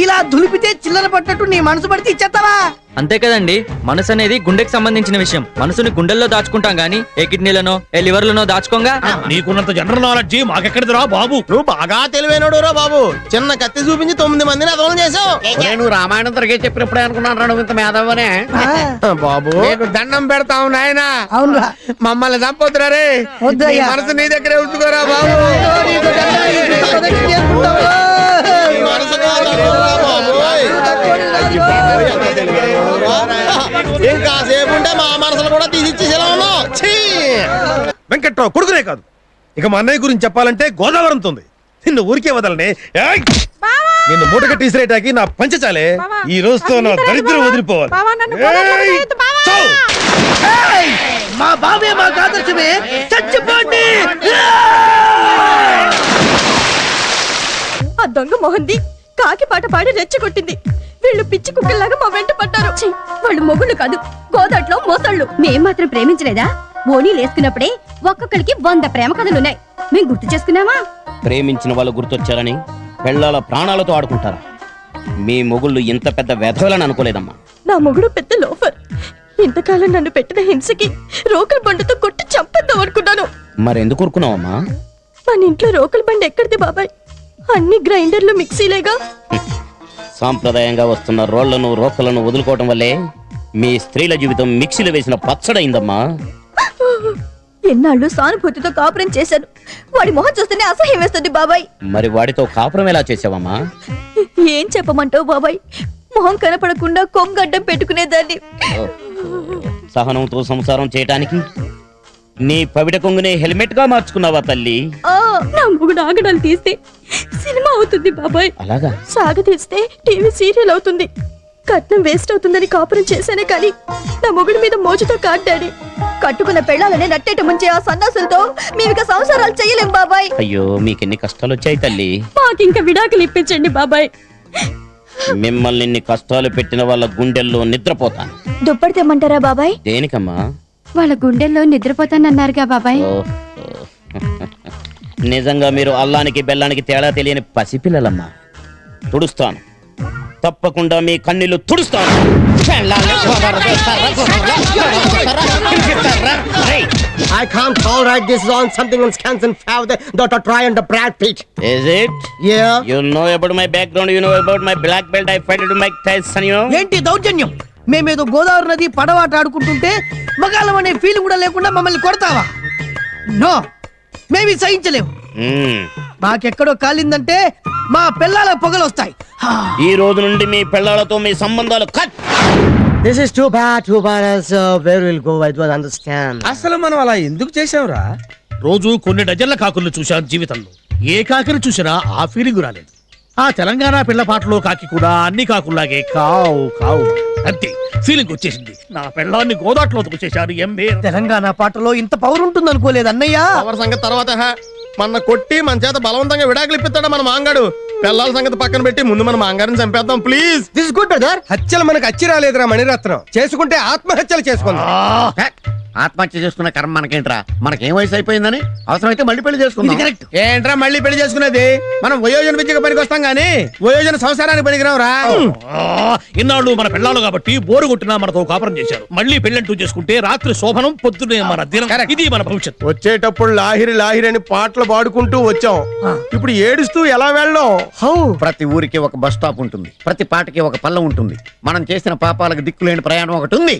ఇలా దులిపితే చిల్లర పట్టినట్టు నీ మనసు పడితే ఇచ్చేస్తావా? అంతే కదండి, మనసు అనేది గుండెకి సంబంధించిన విషయం. మనసుని గుండెల్లో దాచుకుంటాం గానీ ఏ కిడ్నీలనో ఏ లివర్లనో దాచుకోగా. నీకున్నంత జనరల్ నాలెడ్జి మాకెక్కడిదిరా బాబు. నువ్వు బాగా తెలివైనడు రా బాబు. చిన్న కత్తి చూపించి 9 మందిని అదోలం చేసావు. నువ్వు రామాయణం తరగే చెప్పినప్పుడే అనుకున్నాను నువ్వు ఇంత మేధావనే. బాబు నీకు దండం పెడతావు నాయనా. అవునురా. మమ్మల్ని చంపొద్దురా రే. వద్దయ్యా. నీ మనసు నీ దగ్గరే ఉంచుకోరా బాబు. ఇంకాసేపు ఉంటే మా మనసులు కూడా తీసిచ్చేసేలా ఉన్నావు. వెంకట్రావు కొడుకునే కాదు, ఇక మా అన్నయ్య గురించి చెప్పాలంటే గోదావరంతో ఉంది. నిన్ను ఊరికే వదలనే. ఏయ్! నిన్ను మూట కట్టి ఇసిరేటాకి నా పంచచాలే. ఈ రోజుతో నా దరిద్రం వదిలిపోవాలి. ఏయ్! చావు! మా బాబే మా ఆదర్శమే. చచ్చిపోండి. ఆ దొంగ మొహంది కాకి పాట పాడి రెచ్చగొట్టింది. వీళ్ళు పిచ్చి కుక్కల్లాగా మా వెంట పడ్డారు. వాళ్ళు మొగుళ్ళు కాదు, గోదాట్లో మోసళ్ళు. మేం మాత్రం ప్రేమించలేదా? ఓణీలు వేసుకున్నప్పుడే ఒక్కొక్కరికి 100 ప్రేమ కథలున్నాయి. మేం గుర్తు చేసుకున్నామా? ప్రేమించిన వాళ్ళు గుర్తొచ్చారని పెళ్ళాల ప్రాణాలతో ఆడుకుంటారా? మీ మొగుళ్ళు ఇంత పెద్ద వ్యధలని అనుకోలేదమ్మా. నా మొగుడు పెద్ద లోఫర్. ఇంతకాలం నన్ను పెట్టిన హింసకి రోకల బండితో కొట్టి చంపేద్దాం అనుకున్నాను. మరెందుకు ఊరుకున్నావమ్మా? మన ఇంట్లో రోకల బండి ఎక్కడిది బాబాయ్? అన్ని గ్రైండర్లు మిక్సీలేగా. సాంప్రదాయంగా వస్తున్న రోళ్లను రోకలను వదులుకోవటం వల్లే మీ స్త్రీల జీవితం మిక్సీలో వేసిన పచ్చడైందమ్మా. ఎన్నాళ్ళు సానుభూతితో కాపురం చేశాను. వాడి మొహం చూస్తేనే అసహ్యం వేస్తుంది బాబాయ్. మరి వాడితో కాపురం ఎలా చేసావమ్మా? ఏం చెప్పమంటావు బాబాయ్? మొహం కనపడకుండా కొంగడ్డం పెట్టుకునేదాన్ని. సహనంతో సంసారం చేయటానికి నీ పవిట కొంగునే హెల్మెట్ గా మార్చుకున్నావా తల్లి? నా మొగుడు ఆగడాలు తీస్తే సినిమా అవుతుంది బాబాయ్. అలాగా? సాగ తీస్తే టీవీ సీరియల్ అవుతుంది. కట్నం వేస్ట్ అవుతుందని కాపురం చేశానే కానీ నా మొగుడి మీద మోజుతో కాడ్డాడి. కట్టుకున్న పెళ్ళాలనే నట్టేట ముంచే ఆ సన్నాసులతో మేమిక సంసారాలు చెయ్యలేం బాబాయ్. అయ్యో, మీకెన్ని కష్టాలు వచ్చాయి తల్లి. మాకింక విడాకులు ఇప్పించండి బాబాయ్. మిమ్మల్ని ఇన్ని కష్టాలు పెట్టిన వాళ్ళ గుండెల్లో నిద్రపోతాను. దుప్పటి తెమ్మంటారా బాబాయ్? దేనికమ్మా? వాళ్ళ గుండెల్లో నిద్రపోతానన్నారుగా బాబాయ్. నిజంగా మీరు అల్లానికి బెల్లానికి తేడా తెలియని పసిపిల్లలమ్మా. తుడుస్తాను, తప్పకుండా మీ కన్నీళ్లు తుడుస్తాను. I can't tolerate this on something on Scanson Father, Dr. Try and the Brad Pitt. Is it? Yeah. You know about my background, you know about my black belt, I fight to Mike Tyson, you know? ఏంటి దౌర్జన్యం? మేమేదో గోదావరి నది పడవాట ఆడుకుంటుంటే మగాళ్ళం అనే feeling కూడా లేకుండా మమ్మల్ని కొడతావా? No, మేమి సహించలేము. మాకెక్కడో కాలిందంటే మా పిల్లల పొగలు వస్తాయి. ఈ రోజు నుండి మీ పిల్లలతో మీ సంబంధాలు cut. This is too bad, where we'll go, I don't understand. అసలు మనం అలా ఎందుకు చేసావురా? రోజు కొన్ని డజన్ల కాకులను చూశాను జీవితంలో. ఏ కాకిని చూసినా ఆ ఫీలింగ్ రాలేదు. ఆ తెలంగాణ పిల్ల పాటలో కాకి కూడా అన్ని కాకుల్లాగే కావు కావు అంతే ఫీలింగ్ వచ్చేసింది. నా పిల్లాన్ని గోదాట్లో తోచేశారు. తెలంగాణ పాటలో ఇంత పవర్ ఉంటుంది అనుకోలేదు అన్నయ్య. ఎవరి సంగతి తర్వాత మన కొట్టి మన చేత బలవంతంగా విడాకులు ఇప్పిస్తాడా మన మాంగాడు. పిల్లల సంగతి పక్కన పెట్టి ముందు మన మాంగారిని చంపేద్దాం ప్లీజ్. This good brother. హత్యలు మనకు అచ్చి రాలేదురా మణిరత్నం. చేసుకుంటే ఆత్మహత్యలు చేసుకుందాం. ఆత్మహత్య చేసుకున్న కర్మ మనకేంట్రా? మనకేం వయసు అయిపోయిందని అవసరమైతే మళ్ళీ పెళ్లి చేసుకుందాం. ఏంట్రా మళ్ళీ పెళ్లి చేసుకునేది? మనం వయోజన విద్యకు పనికి వస్తాం గానీ వయోజన సంసారానికి పనికిరావురా. ఇన్నాళ్ళు మన పిల్లలు కాబట్టి బోరు కొట్టినా మనతో కాపురం చేశారు. మళ్ళీ పెళ్ళంటూ చేసుకుంటే రాత్రి శోభనం, పొద్దునే మన దినం. ఇది మన భవిష్యత్తు. వచ్చేటప్పుడు లాహిరి లాహిరి అని పాటలు పాడుకుంటూ వచ్చాం. ఇప్పుడు ఏడుస్తూ ఎలా వెళ్ళాం? ప్రతి ఊరికి ఒక బస్ స్టాప్ ఉంటుంది, ప్రతి పాటకి ఒక పల్ల ఉంటుంది. మనం చేసిన పాపాలకు దిక్కులేని ప్రయాణం ఒకటి ఉంది.